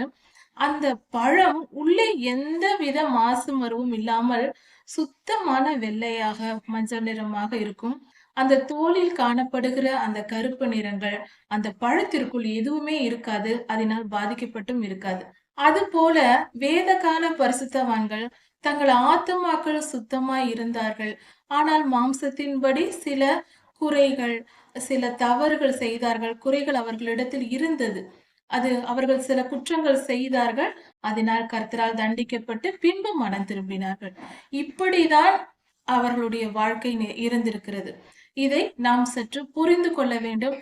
அந்த பழம் உள்ளே எந்த வித மாசு மருவும் இல்லாமல் சுத்தமான வெள்ளையாக மஞ்சள் நிறமாக இருக்கும். அந்த தோலில் காணப்படுகிற அந்த கருப்பு நிறங்கள் அந்த பழத்திற்குள் எதுவுமே இருக்காது. அதனால் பாதிக்கப்பட்டும் இருக்காது. அதுபோல வேதகால பரிசுத்தவான்கள் தங்கள் ஆத்துமாக்கள் சுத்தமாய் இருந்தார்கள். ஆனால் மாம்சத்தின்படி சில குறைகள், சில தவறுகள் செய்தார்கள். குறைகள் அவர்களிடத்தில் இருந்தது. அது அவர்கள் சில குற்றங்கள் செய்தார்கள். அதனால் கர்த்தரால் தண்டிக்கப்பட்டு பின்பு மனம் திரும்பினார்கள். இப்படிதான் அவர்களுடைய வாழ்க்கை இருந்திருக்கிறது. இதை நாம் சற்று புரிந்து கொள்ள வேண்டும்.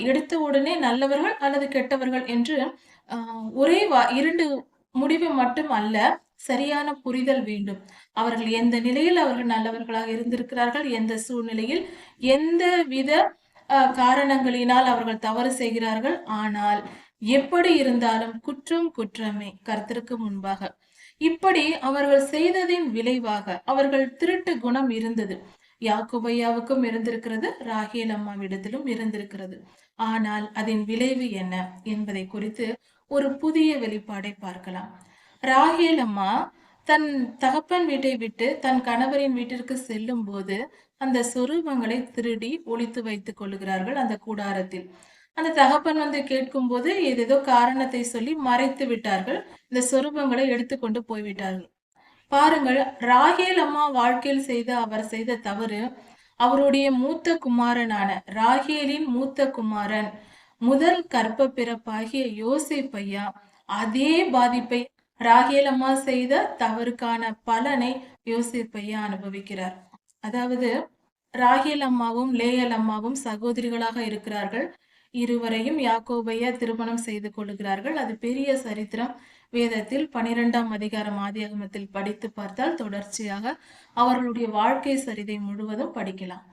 எடுத்த உடனே நல்லவர்கள் அல்லது கெட்டவர்கள் என்று ஒரே 2 முடிவு மட்டும் அல்ல, சரியான புரிதல் வேண்டும். அவர்கள் எந்த நிலையில் அவர்கள் நல்லவர்களாக இருந்திருக்கிறார்கள், எந்த சூழ்நிலையில், எந்த வித காரணங்களினால் அவர்கள் தவறு செய்கிறார்கள். ஆனால் எப்படி இருந்தாலும் குற்றம் குற்றமே கர்த்தருக்கு முன்பாக. இப்படி அவர்கள் செய்ததின் விளைவாக அவர்கள் திருட்டு குணம் இருந்தது. யாக்கோபையாவுக்கும் இருந்திருக்கிறது, ராகேல் அம்மாவிடத்திலும் இருந்திருக்கிறது. ஆனால் அதன் விளைவு என்ன என்பதை குறித்து ஒரு புதிய வெளிப்பாடை பார்க்கலாம். ராகேல் அம்மா தன் தகப்பன் வீட்டை விட்டு தன் கணவரின் வீட்டிற்கு செல்லும் போது அந்த சொரூபங்களை திருடி ஒளித்து வைத்துக் கொள்ளுகிறார்கள் அந்த கூடாரத்தில். அந்த தகப்பன் வந்து கேட்கும் போது ஏதேதோ காரணத்தை சொல்லி மறைத்து விட்டார்கள். இந்த சொரூபங்களை எடுத்துக்கொண்டு போய்விட்டார்கள். பாருங்கள், ராகேல் அம்மா வாழ்க்கையில் அவர் செய்த தவறு, அவருடைய மூத்த குமாரனான ராகேலின் மூத்த குமாரன் முதல் கற்ப பிறப்பாகிய யோசேப்பையா அதே பாதிப்பை ராகேல் அம்மா செய்த தவறுக்கான பலனை யோசேப்பையா அனுபவிக்கிறார். அதாவது ராகேல் அம்மாவும் லேயல் அம்மாவும் சகோதரிகளாக இருக்கிறார்கள். இருவரையும் யாக்கோபையா திருமணம் செய்து கொள்கிறார்கள். அது பெரிய சரித்திரம். வேதத்தில் 12ஆம் அதிகாரம் ஆதியாகமத்தில் படித்து பார்த்தால் தொடர்ச்சியாக அவர்களுடைய வாழ்க்கை சரிதை முழுவதும் படிக்கலாம்.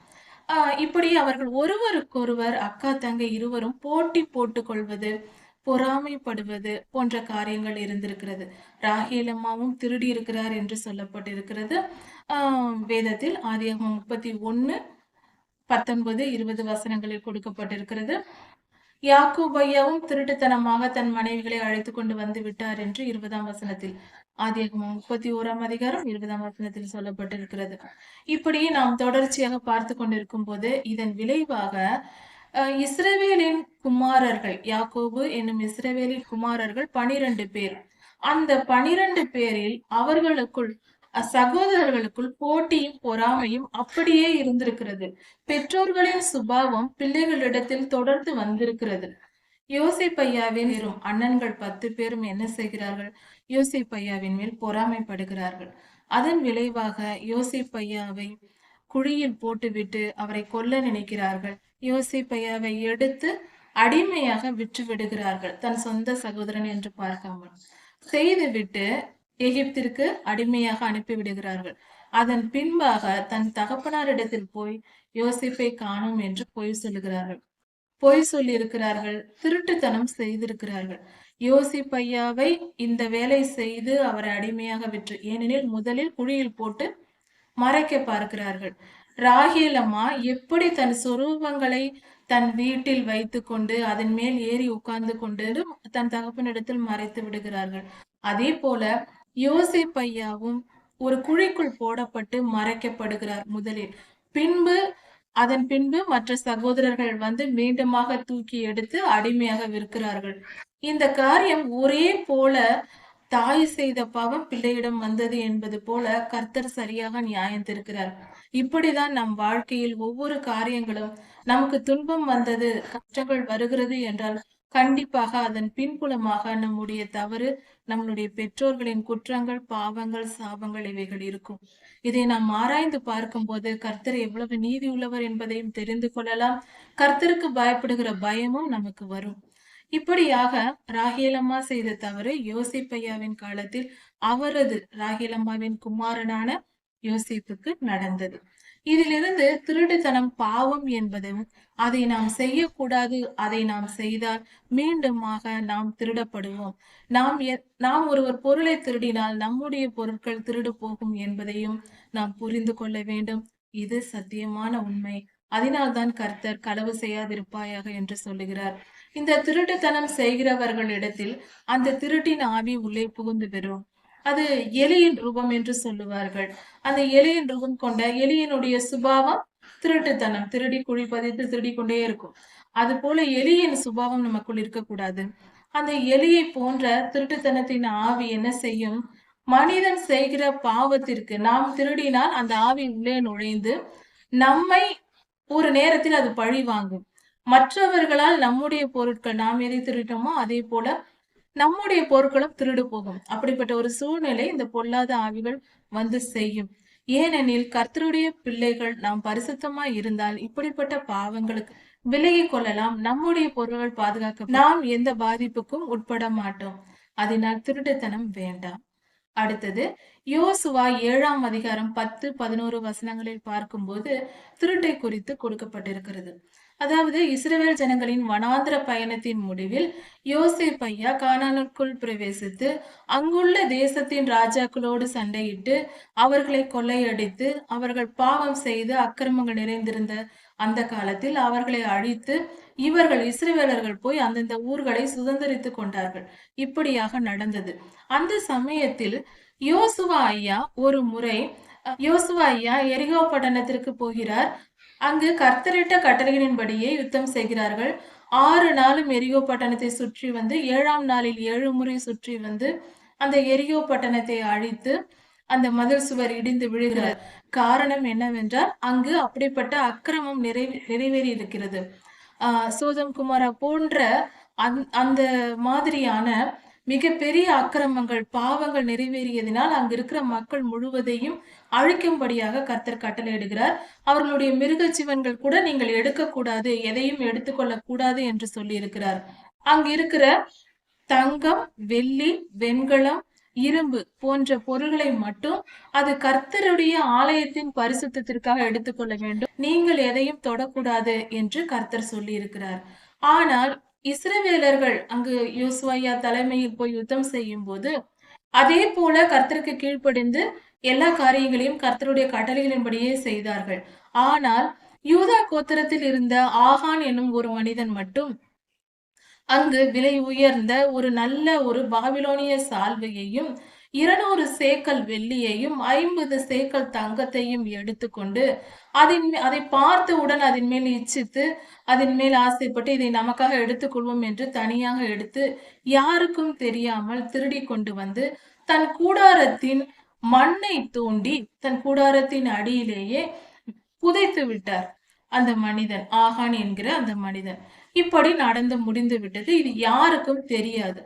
இப்படி அவர்கள் ஒருவருக்கொருவர் அக்கா தங்கை இருவரும் போட்டி போட்டுக் கொள்வது, பொறாமைப்படுவது போன்ற காரியங்கள் இருந்திருக்கிறது. ராகேல் அம்மாவும் திருடி இருக்கிறார் என்று சொல்லப்பட்டிருக்கிறது. வேதத்தில் ஆதியாகமம் 31, 19, 20 வசனங்களில் கொடுக்கப்பட்டிருக்கிறது. யாக்கோபையாவும் திருட்டுத்தனமாக தன் மனைவிகளை அழைத்து கொண்டு வந்து விட்டார் என்று 20ஆம் வசனத்தில், ஆதியாகமம் 31ஆம் அதிகாரம் 20ஆம் வசனத்தில் சொல்லப்பட்டிருக்கிறது. இப்படி நாம் தொடர்ச்சியாக பார்த்து கொண்டிருக்கும் போது இதன் விளைவாக இஸ்ரவேலின் குமாரர்கள், யாக்கோபு என்னும் இஸ்ரவேலின் குமாரர்கள் 12 பேர். அந்த 12 பேரில் அவர்களுக்குள் சகோதரர்களுக்குள் போட்டியும் பொறாமையும் அப்படியே இருந்திருக்கிறது. பெற்றோர்களின் சுபாவம் பிள்ளைகளிடத்தில் தொடர்ந்து வந்திருக்கிறது. யோசேப்பையாவின் வெறும் அண்ணன்கள் 10 பேரும் என்ன செய்கிறார்கள்? யோசேப்பையாவின் மேல் பொறாமைப்படுகிறார்கள். அதன் விளைவாக யோசேப்பையாவை குழியில் போட்டுவிட்டு அவரை கொல்ல நினைக்கிறார்கள். யோசேப்பையாவை எடுத்து அடிமையாக விற்று விடுகிறார்கள், தன் சொந்த சகோதரன் என்று பார்க்காமல். செய்துவிட்டு எகிப்திற்கு அடிமையாக அனுப்பிவிடுகிறார்கள். அதன் பின்பாக தன் தகப்பனாரிடத்தில் போய் யோசிப்பை காணோம் என்று பொய் சொல்லுகிறார்கள். பொய் சொல்லி இருக்கிறார்கள், திருட்டுத்தனம் செய்திருக்கிறார்கள். யோசிப்பையாவை இந்த வேலை செய்து அவரை அடிமையாக விற்று, ஏனெனில் முதலில் குழியில் போட்டு மறைக்க பார்க்கிறார்கள். ராகேல் அம்மா எப்படி தன் சொரூபங்களை தன் வீட்டில் வைத்து கொண்டு அதன் மேல் ஏறி உட்கார்ந்து கொண்டு தன் தகப்பனிடத்தில் மறைத்து விடுகிறார்கள். அதே போல யோசேப்பையாவும் ஒரு குழிக்குள் போடப்பட்டு மறைக்கப்படுகிறார் முதலில். அதன் பின்பு மற்ற சகோதரர்கள் வந்து மீண்டுமாக தூக்கி எடுத்து அடிமையாக விற்கிறார்கள். இந்த காரியம் ஒரே போல தாய் செய்த பாவம் பிள்ளையிடம் வந்தது என்பது போல கர்த்தர் சரியாக நியாயம் தீர்க்கிறார். இப்படிதான் நம் வாழ்க்கையில் ஒவ்வொரு காரியங்களும், நமக்கு துன்பம் வந்தது, கஷ்டங்கள் வருகிறது என்றால் கண்டிப்பாக அதன் பின்புலமாக நம்முடைய தவறு, நம்மளுடைய பெற்றோர்களின் குற்றங்கள், பாவங்கள், சாபங்கள் இவைகள் இருக்கும். இதை நாம் ஆராய்ந்து பார்க்கும் போது கர்த்தர் எவ்வளவு நீதி உள்ளவர் என்பதையும் தெரிந்து கொள்ளலாம். கர்த்தருக்கு பயப்படுகிற பயமும் நமக்கு வரும். இப்படியாக ராகேலம்மா செய்த தவறு யோசிப்பையாவின் காலத்தில் அவரது ராகேலம்மாவின் குமாரனான யோசிப்புக்கு நடந்தது. இதிலிருந்து திருட்டுத்தனம் பாவம் என்பதும், அதை நாம் செய்யக்கூடாது, அதை நாம் செய்தால் மீண்டுமாக நாம் திருடப்படுவோம், நாம் ஒருவர் பொருளை திருடினால் நம்முடைய பொருட்கள் திருடு போகும் என்பதையும் நாம் புரிந்து கொள்ள வேண்டும். இது சத்தியமான உண்மை. அதனால்தான் கர்த்தர் களவு செய்யாதிருப்பாயாக என்று சொல்லுகிறார். இந்த திருட்டுத்தனம் செய்கிறவர்களிடத்தில் அந்த திருட்டின் ஆவி உள்ளே புகுந்து பெறும். அது எலியின் ரூபம் என்று சொல்லுவார்கள். அந்த எலியின் ரூபம் கொண்ட எலியினுடைய சுபாவம் திருட்டுத்தனம், திருடி குழி பதித்து திருடி கொண்டே இருக்கும். அது போல எலியின் சுபாவம் நமக்குள் இருக்கக்கூடாது. அந்த எலியை போன்ற திருட்டுத்தனத்தின் ஆவி என்ன செய்யும்? மனிதன் செய்கிற பாவத்திற்கு நாம் திருடினால் அந்த ஆவி உள்ளே நுழைந்து நம்மை ஒரு நேரத்தில் அது பழி வாங்கும். மற்றவர்களால் நம்முடைய பொருட்கள், நாம் எதை திருடினோமோ அதே போல நம்முடைய பொருட்களும் திருடு போகும். அப்படிப்பட்ட ஒரு சூழ்நிலை இந்த பொல்லாத ஆவிகள் வந்து செய்யும். ஏனெனில் கர்த்தருடைய பிள்ளைகள் நாம் பரிசுத்தமாய் இருந்தால் இப்படிப்பட்ட பாவங்களுக்கு விலகி கொள்ளலாம். நம்முடைய பொருள்கள் பாதுகாக்க நாம் எந்த பாதிப்புக்கும் உட்பட மாட்டோம். அதனால் திருட்டுத்தனம் வேண்டாம். அடுத்தது யோசுவா 7ஆம் அதிகாரம் 10, 11 வசனங்களில் பார்க்கும்போது திருட்டை குறித்து கொடுக்கப்பட்டிருக்கிறது. அதாவது இஸ்ரவேல் ஜனங்களின் வனாந்திர பயணத்தின் முடிவில் யோசேப்பு ஐயா கானானுக்குள் பிரவேசித்து அங்குள்ள தேசத்தின் ராஜாக்களோடு சண்டையிட்டு அவர்களை கொள்ளையடித்து அவர்கள் பாவம் செய்து அக்கிரமங்கள் நிறைந்திருந்த அந்த காலத்தில் அவர்களை அழித்து இவர்கள் இஸ்ரவேலர்கள் போய் அந்தந்த ஊர்களை சுதந்திரித்து கொண்டார்கள். இப்படியாக நடந்தது. அந்த சமயத்தில் யோசுவா ஐயா ஒரு முறை எரிகோ பட்டணத்திற்கு போகிறார். அங்கு கர்த்தரிட்ட கட்டளைகளின்படியே யுத்தம் செய்கிறார்கள். 6 நாளும் எரிகோ பட்டணத்தை சுற்றி வந்து 7ஆம் நாளில் 7 முறை சுற்றி வந்து அந்த எரிகோ பட்டணத்தை அழித்து அந்த மதில் சுவர் இடிந்து விழுகிறார். காரணம் என்னவென்றால் அங்கு அப்படிப்பட்ட அக்கிரமம் நிறைவேறி இருக்கிறது. சோதம் குமாரா போன்ற அந்த மாதிரியான மிகப்பெரிய அக்கிரமங்கள், பாவங்கள் நிறைவேறியதினால் அங்கு இருக்கிற மக்கள் முழுவதையும் அழிக்கும்படியாக கர்த்தர் கட்டளையிடுகிறார். அவர்களுடைய மிருக ஜீவன்கள் கூட நீங்கள் எடுக்கக்கூடாது, எதையும் எடுத்துக்கொள்ள கூடாது என்று சொல்லி இருக்கிறார். அங்கு இருக்கிற தங்கம், வெள்ளி, வெண்கலம், இரும்பு போன்ற பொருள்களை மட்டும் அது கர்த்தருடைய ஆலயத்தின் பரிசுத்தத்திற்காக எடுத்துக்கொள்ள வேண்டும். நீங்கள் எதையும் தொடக்கூடாது என்று கர்த்தர் சொல்லி இருக்கிறார். ஆனால் இஸ்ரவேலர்கள் அங்கு யோசுவா தலைமையில் போய் யுத்தம் செய்யும் போது அதே போல கர்த்தருக்கு கீழ்ப்படிந்து எல்லா காரியங்களையும் கர்த்தருடைய கட்டளைகளின்படியே செய்தார்கள். ஆனால் யூதா கோத்திரத்தில் இருந்த ஆகான் என்னும் ஒரு மனிதன் மட்டும் அங்கு விலை உயர்ந்த ஒரு நல்ல ஒரு பாபிலோனிய சால்வையையும் 200 சேக்கல் வெள்ளியையும் 50 சேக்கல் தங்கத்தையும் எடுத்துக்கொண்டு அதை பார்த்தவுடன் அதன் மேல் இச்சித்து அதன் மேல் ஆசைப்பட்டு இதை நமக்காக எடுத்துக்கொள்வோம் என்று தனியாக எடுத்து யாருக்கும் தெரியாமல் திருடி கொண்டு வந்து தன் கூடாரத்தின் மண்ணை தோண்டி தன் கூடாரத்தின் அடியிலேயே புதைத்து விட்டார். அந்த மனிதன், ஆகான் என்கிற அந்த மனிதன். இப்படி நடந்து முடிந்து விட்டது. இது யாருக்கும் தெரியாது.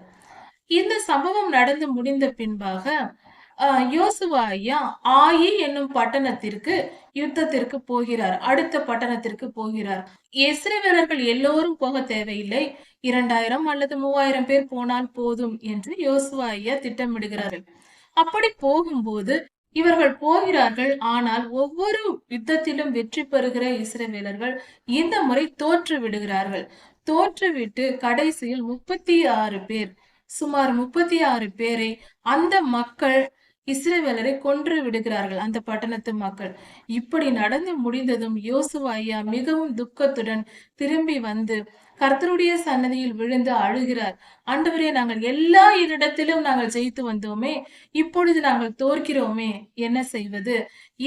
இந்த சம்பவம் நடந்து முடிந்த பின்பாக யோசுவா ஐயா ஆயி என்னும் பட்டணத்திற்கு யுத்தத்திற்கு போகிறார். அடுத்த பட்டணத்திற்கு போகிறார். இஸ்ரவேலர்கள் எல்லோரும் போக தேவையில்லை, 2000 அல்லது 3000 பேர் போனால் போதும் என்று யோசுவா ஐயா திட்டமிடுகிறார்கள். அப்படி போகும்போது இவர்கள் போகிறார்கள். ஆனால் ஒவ்வொரு யுத்தத்திலும் வெற்றி பெறுகிற இஸ்ரவேலர்கள் இந்த முறை தோற்று விடுகிறார்கள். தோற்றுவிட்டு கடைசியில் 36 பேர், சுமார் 36 பேரை அந்த மக்கள் இஸ்ரவேலரை கொன்று விடுகிறார்கள், அந்த பட்டணத்து மக்கள். இப்படி நடந்து முடிந்ததும் யோசுவா ஐயா மிகவும் துக்கத்துடன் திரும்பி வந்து கர்த்தருடைய சன்னதியில் விழுந்து அழுகிறார். ஆண்டவரே, நாங்கள் எல்லா இடத்திலும் நாங்கள் ஜெயித்து வந்தோமே, இப்பொழுது நாங்கள் தோற்கிறோமே, என்ன செய்வது,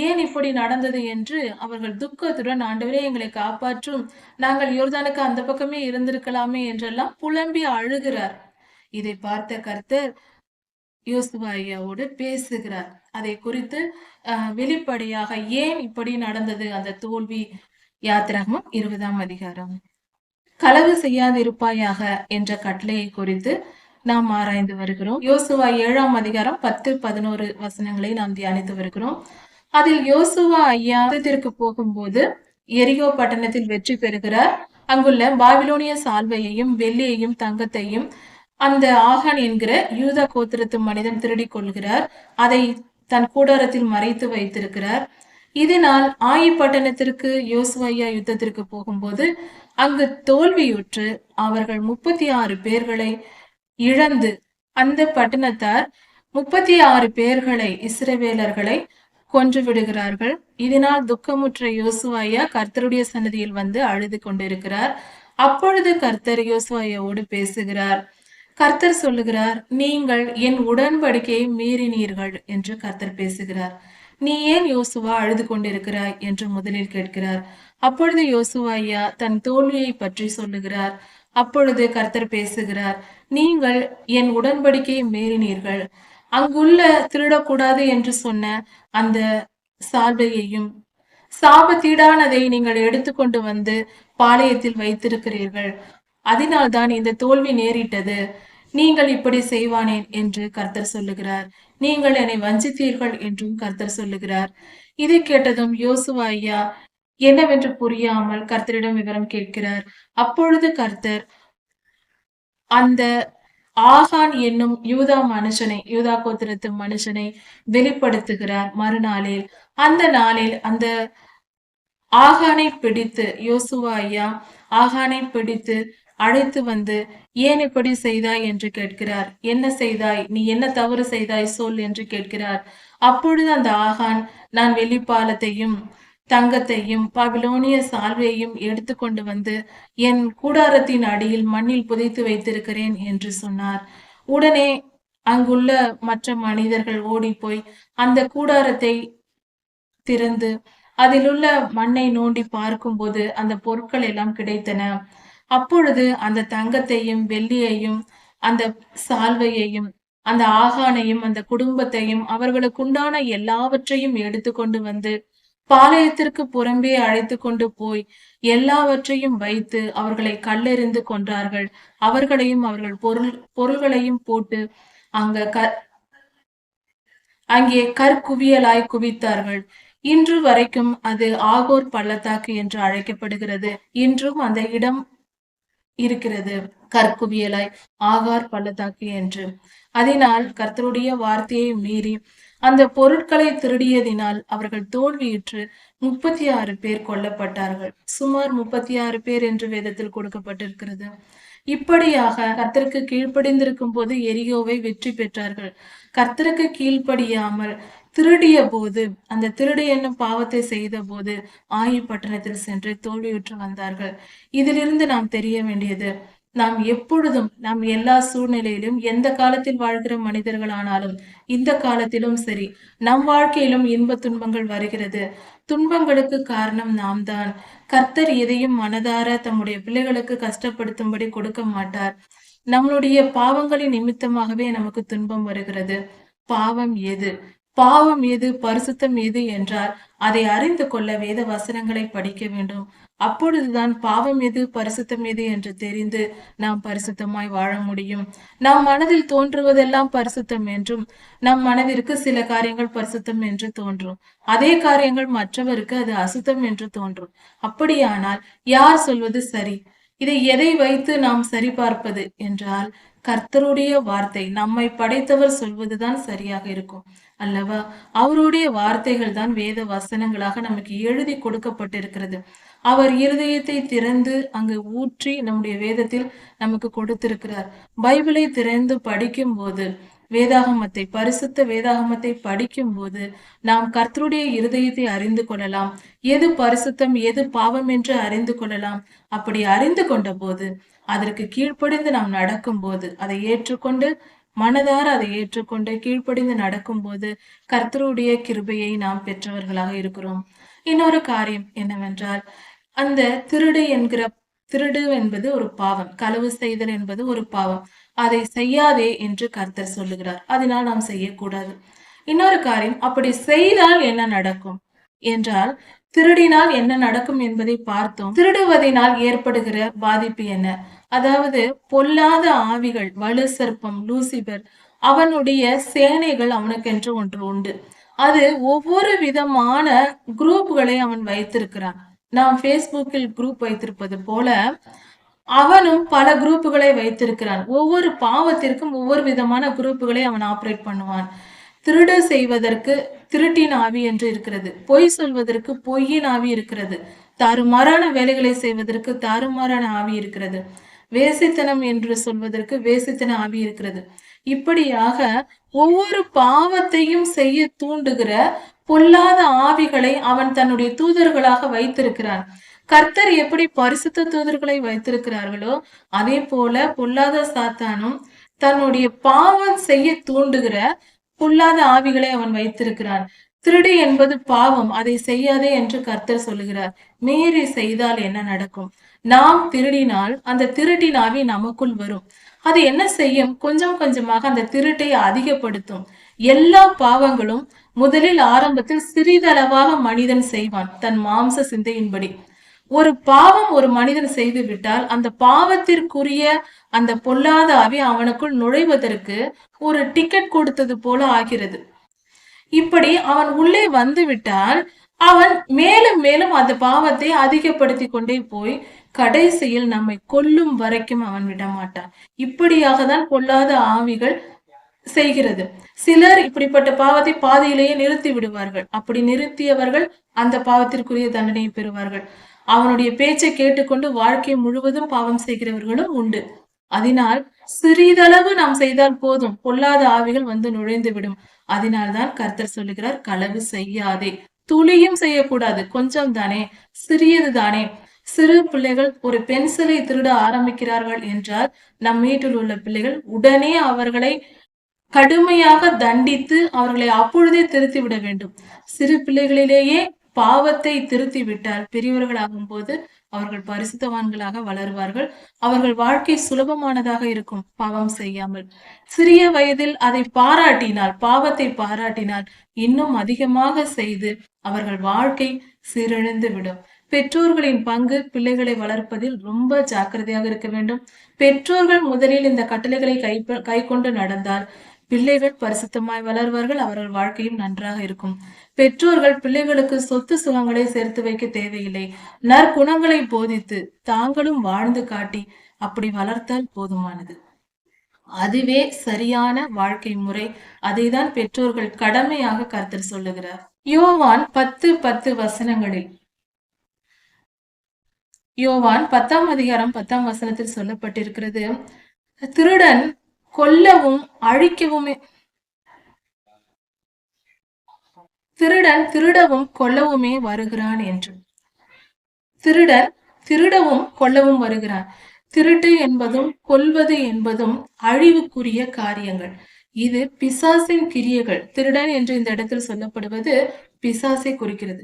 ஏன் இப்படி நடந்தது என்று அவர்கள் துக்கத்துடன், ஆண்டவரே எங்களை காப்பாற்றும், நாங்கள் யோர்தானுக்கு அந்த பக்கமே இருந்திருக்கலாமே என்றெல்லாம் புலம்பி அழுகிறார். இதை பார்த்த கர்த்தர் யோசுவா ஐயாவோடு பேசுகிறார். அதை குறித்து வெளிப்படையாக ஏன் இப்படி நடந்தது அந்த தோல்வி. யாத்திராகமம் 20ஆம் அதிகாரம். களவு செய்யாதிருப்பாயாக என்ற கட்டளையை குறித்து நாம் ஆராய்ந்து வருகிறோம். யோசுவா 7ஆம் அதிகாரம் 10, 11 வசனங்களை நாம் தியானித்து வருகிறோம். அதில் யோசுவா ஐயா யுத்தத்திற்கு போகும்போது எரிகோ பட்டணத்தில் வெற்றி பெறுகிறார். அங்குள்ள பாபிலோனிய சால்வையையும் வெள்ளியையும் தங்கத்தையும் அந்த ஆகான் என்கிற யூதா கோத்திரத்து மனிதன் திருடி கொள்கிறார். அதை தன் கூடாரத்தில் மறைத்து வைத்திருக்கிறார். இதனால் ஆயி பட்டணத்திற்கு யோசுவா ஐயா யுத்தத்திற்கு போகும்போது அங்கு தோல்வியுற்று அவர்கள் 36 பேர்களை இழந்து, அந்த பட்டணத்தார் 36 பேர்களை, இஸ்ரவேலர்களை கொன்று விடுகிறார்கள். இதனால் துக்கமுற்ற யோசுவாயா கர்த்தருடைய சன்னதியில் வந்து அழுது கொண்டிருக்கிறார். அப்பொழுது கர்த்தர் யோசுவாயோடு பேசுகிறார். கர்த்தர் சொல்லுகிறார், நீங்கள் என் உடன்படிக்கையை மீறினீர்கள் என்று கர்த்தர் பேசுகிறார். நீ ஏன் யோசுவா அழுது கொண்டிருக்கிறாய் என்று முதலில் கேட்கிறார். அப்பொழுது யோசுவாயா தன் தோல்வியை பற்றி சொல்லுகிறார். அப்பொழுது கர்த்தர் பேசுகிறார், நீங்கள் என் உடன்படிக்கையை மீறினீர்கள். அங்குள்ள திருடக்கூடாது என்று சொன்ன அந்த சால்வையையும் சாபத்தீடானதை நீங்கள் எடுத்துக்கொண்டு வந்து பாளையத்தில் வைத்திருக்கிறீர்கள். அதனால்தான் இந்த தோல்வி நேரிட்டது. நீங்கள் இப்படி செய்வானேன் என்று கர்த்தர் சொல்லுகிறார். நீங்கள் என்னை வஞ்சித்தீர்கள் என்றும் கர்த்தர் சொல்லுகிறார். இதை கேட்டதும் யோசுவா ஐயா என்னவென்று புரியாமல் கர்த்தரிடம் விவரம் கேட்கிறார். அப்பொழுது கர்த்தர் அந்த ஆகான் என்னும் யூதா கோத்திரத்து மனுஷனை வெளிப்படுத்துகிறார். மறுநாளில் அந்த நாளில் அந்த ஆகானை பிடித்து யோசுவா ஐயா ஆகானை பிடித்து அழைத்து வந்து ஏன் இப்படி செய்தாய் என்று கேட்கிறார். என்ன செய்தாய், நீ என்ன தவறு செய்தாய் சொல் என்று கேட்கிறார். அப்பொழுது அந்த ஆகான், நான் வெள்ளிப்பாலத்தையும் தங்கத்தையும் பாபிலோனிய சால்வையையும் எடுத்துக்கொண்டு வந்து என் கூடாரத்தின் அடியில் மண்ணில் புதைத்து வைத்திருக்கிறேன் என்று சொன்னார். உடனே அங்குள்ள மற்ற மனிதர்கள் ஓடி போய் அந்த கூடாரத்தை திறந்து அதிலுள்ள மண்ணை நோண்டி பார்க்கும்போது அந்த பொருட்கள் எல்லாம் கிடைத்தன. அப்பொழுது அந்த தங்கத்தையும் வெள்ளியையும் அந்த சால்வையையும் அந்த ஆகானையும் அந்த குடும்பத்தையும் அவர்களுக்குண்டான எல்லாவற்றையும் எடுத்துக்கொண்டு வந்து பாளையத்திற்கு புறம்பே அழைத்து கொண்டு போய் எல்லாவற்றையும் வைத்து அவர்களை கல்லெறிந்து கொன்றார்கள். அவர்களையும் அவர்கள் பொருள்களையும் போட்டு அங்கே கற்குவியலாய் குவித்தார்கள். இன்று வரைக்கும் அது ஆகோர் பள்ளத்தாக்கு என்று அழைக்கப்படுகிறது. இன்றும் அந்த இடம் இருக்கிறது, கற்குவியலாய் ஆகார் பள்ளத்தாக்கு என்று. அதனால் கர்த்தருடைய வார்த்தையை மீறி அந்த பொருட்களை திருடியதினால் அவர்கள் தோல்வியுற்று 36 பேர் கொல்லப்பட்டார்கள். சுமார் 36 பேர் என்று வேதத்தில் கொடுக்கப்பட்டிருக்கிறது. இப்படியாக கர்த்தருக்கு கீழ்ப்படிந்திருக்கும் போது எரிகோவை வெற்றி பெற்றார்கள். கர்த்தருக்கு கீழ்ப்படியாமல் திருடிய போது, அந்த திருடு என்னும் பாவத்தை செய்த போது ஆயி பட்டணத்தில் சென்று தோல்வியுற்று வந்தார்கள். இதிலிருந்து நாம் தெரிய வேண்டியது, நாம் எப்பொழுதும் நாம் எல்லா சூழ்நிலையிலும் எந்த காலத்தில் வாழ்கிற மனிதர்களானாலும் இந்த காலத்திலும் சரி நம் வாழ்க்கையிலும் இன்ப துன்பங்கள் வருகிறது. துன்பங்களுக்கு காரணம் நாம் தான். கர்த்தர் எதையும் மனதார தம்முடைய பிள்ளைகளுக்கு கஷ்டப்படுத்தும்படி கொடுக்க மாட்டார். நம்மளுடைய பாவங்களின் நிமித்தமாகவே நமக்கு துன்பம் வருகிறது. பாவம் எது, பாவம் எது, பரிசுத்தம் எது என்றால் அதை அறிந்து கொள்ள வேத வசனங்களை படிக்க வேண்டும். அப்பொழுதுதான் பாவம் எது பரிசுத்தம் எது என்று தெரிந்து நாம் பரிசுத்தமாய் வாழ முடியும். நம் மனதில் தோன்றுவதெல்லாம் பரிசுத்தம் என்றும் நம் மனதிற்கு சில காரியங்கள் பரிசுத்தம் என்று தோன்றும். அதே காரியங்கள் மற்றவருக்கு அது அசுத்தம் என்று தோன்றும். அப்படியானால் யார் சொல்வது சரி? இதை எதை வைத்து நாம் சரி பார்ப்பது என்றால் கர்த்தருடைய வார்த்தை, நம்மை படைத்தவர் சொல்வதுதான் சரியாக இருக்கும் அல்லவா? அவருடைய வார்த்தைகள் தான் வேத வசனங்களாக நமக்கு எழுதி கொடுக்கப்பட்டிருக்கிறது. அவர் இருதயத்தை திறந்து அங்கு ஊற்றி நம்முடைய வேதத்தில் நமக்கு கொடுத்திருக்கிறார். பைபிளை திறந்து படிக்கும் போது, வேதாகமத்தை, பரிசுத்த வேதாகமத்தை படிக்கும் போது நாம் கர்த்தருடைய இருதயத்தை அறிந்து கொள்ளலாம். எது பரிசுத்தம் எது பாவம் என்று அறிந்து கொள்ளலாம். அப்படி அறிந்து கொண்ட போது அதற்கு கீழ்ப்படிந்து நாம் நடக்கும் போது, அதை ஏற்றுக்கொண்டு மனதார அதை ஏற்றுக்கொண்டு கீழ்ப்படிந்து நடக்கும் போது கர்த்தருடைய கிருபையை நாம் பெற்றவர்களாக இருக்கிறோம். இன்னொரு காரியம் என்னவென்றால், அந்த திருடு என்பது ஒரு பாவம், களவு செய்தல் என்பது ஒரு பாவம். அதை செய்யாதே என்று கர்த்தர் சொல்லுகிறார். அதனால் நாம் செய்யக்கூடாது. இன்னொரு காரியம், அப்படி செய்தால் என்ன நடக்கும் என்றால், திருடினால் என்ன நடக்கும் என்பதை பார்த்தோம். திருடுவதனால் ஏற்படுகிற பாதிப்பு என்ன? அதாவது பொல்லாத ஆவிகள், வலு சர்ப்பம், லூசிபர், அவனுடைய சேனைகள் அவனுக்கென்று ஒன்று உண்டு. அது ஒவ்வொரு விதமான குரூப்புகளை அவன் வைத்திருக்கிறான். நாம் பேஸ்புக்கில் குரூப் வைத்திருப்பது போல அவனும் பல குரூப்புகளை வைத்திருக்கிறான். ஒவ்வொரு பாவத்திற்கும் ஒவ்வொரு விதமான குரூப்புகளை அவன் ஆப்ரேட் பண்ணுவான். திருடு செய்வதற்கு திருட்டின் ஆவி என்று இருக்கிறது. பொய் சொல்வதற்கு பொய்யின் ஆவி இருக்கிறது. தாறுமாறான வேலைகளை செய்வதற்கு தாறுமாறான ஆவி இருக்கிறது. வேசித்தனம் என்று சொல்வதற்கு வேசித்தன ஆவி இருக்கிறது. இப்படியாக ஒவ்வொரு பாவத்தையும் செய்ய தூண்டுகிற பொல்லாத ஆவிகளை அவன் தன்னுடைய தூதர்களாக வைத்திருக்கிறான். கர்த்தர் எப்படி பரிசுத்த தூதர்களை வைத்திருக்கிறார்களோ அதே போல பொல்லாத சாத்தானும் தன்னுடைய பாவம் செய்ய தூண்டுகிற பொல்லாத ஆவிகளை அவன் வைத்திருக்கிறான். திருடு என்பது பாவம், அதை செய்யாதே என்று கர்த்தர் சொல்லுகிறார். மீறி செய்தால் என்ன நடக்கும்? நாம் திருடினால் அந்த திருட்டின் ஆவி நமக்குள் வரும். அது என்ன செய்யும்? கொஞ்சம் கொஞ்சமாக அந்த திருட்டை அதிகப்படுத்தும். எல்லா பாவங்களும் முதலில் ஆரம்பத்தில் சிறிதளவாக மனிதன் செய்வான், தன் மாம்ச சிந்தையின்படி. ஒரு பாவம் ஒரு மனிதன் செய்து விட்டால் அந்த பாவத்திற்குரிய அந்த பொல்லாத ஆவி அவனுக்குள் நுழைவதற்கு ஒரு டிக்கெட் கொடுத்தது போல ஆகிறது. இப்படி அவன் உள்ளே வந்து விட்டால் அவன் மேலும் மேலும் அந்த பாவத்தை அதிகப்படுத்தி கொண்டே போய் கடைசியில் நம்மை கொல்லும் வரைக்கும் அவன் விடமாட்டான். இப்படியாக தான் பொல்லாத ஆவிகள் செய்கிறது. சிலர் இப்படிப்பட்ட பாவத்தை பாதியிலேயே நிறுத்தி விடுவார்கள். அப்படி நிறுத்தியவர்கள் அந்த பாவத்திற்குரிய தண்டனையை பெறுவார்கள். அவனுடைய பேச்சை கேட்டுக்கொண்டு வாழ்க்கை முழுவதும் பாவம் செய்கிறவர்களும் உண்டு. அதனால் சிறிதளவு நாம் செய்தால் போதும், பொல்லாத ஆவிகள் வந்து நுழைந்து விடும். அதனால்தான் கர்த்தர் சொல்லுகிறார், களவு செய்யாதே. துளியும் செய்யக்கூடாது, கொஞ்சம் தானே, சிறியது தானே. சிறு பிள்ளைகள் ஒரு பென்சிலை திருட ஆரம்பிக்கிறார்கள் என்றால் நம் வீட்டில் உள்ள பிள்ளைகள் உடனே அவர்களை கடுமையாக தண்டித்து அவர்களை அப்பொழுதே திருத்தி விட வேண்டும். சிறு பிள்ளைகளிலேயே பாவத்தை திருத்தி விட்டால் பெரியவர்கள் ஆகும் போது அவர்கள் பரிசுத்தவான்களாக வளருவார்கள். அவர்கள் வாழ்க்கை சுலபமானதாக இருக்கும், பாவம் செய்யாமல். சிறிய வயதில் அதை பாராட்டினால், பாவத்தை பாராட்டினால் இன்னும் அதிகமாக செய்து அவர்கள் வாழ்க்கை சீரழிந்து விடும். பெற்றோர்களின் பங்கு பிள்ளைகளை வளர்ப்பதில் ரொம்ப ஜாக்கிரதையாக இருக்க வேண்டும். பெற்றோர்கள் முதலில் இந்த கட்டளைகளை கை கொண்டு நடந்தால் பிள்ளைகள் பரிசுத்தமாய் வளர்வார்கள், அவர்கள் வாழ்க்கையும் நன்றாக இருக்கும். பெற்றோர்கள் பிள்ளைகளுக்கு சொத்து சுகங்களை சேர்த்து வைக்க தேவையில்லை. நற்குணங்களை போதித்து தாங்களும் வாழ்ந்து காட்டி அப்படி வளர்த்தால் போதுமானது. அதுவே சரியான வாழ்க்கை முறை. அதைதான் பெற்றோர்கள் கடமையாக கர்த்தர் சொல்லுகிறார். யோவான் 10:10 வசனங்களில், யோவான் 10ஆம் அதிகாரம் 10ஆம் வசனத்தில் சொல்லப்பட்டிருக்கிறது, திருடன் கொல்லவும் அழிக்கவுமே, திருடன் திருடவும் கொல்லவுமே வருகிறான் என்று. திருடன் திருடவும் கொல்லவும் வருகிறான். திருட்டு என்பதும் கொல்வது என்பதும் அழிவுக்குரிய காரியங்கள். இது பிசாசின் கிரியைகள். திருடன் என்று இந்த இடத்தில் சொல்லப்படுவது பிசாசை குறிக்கிறது.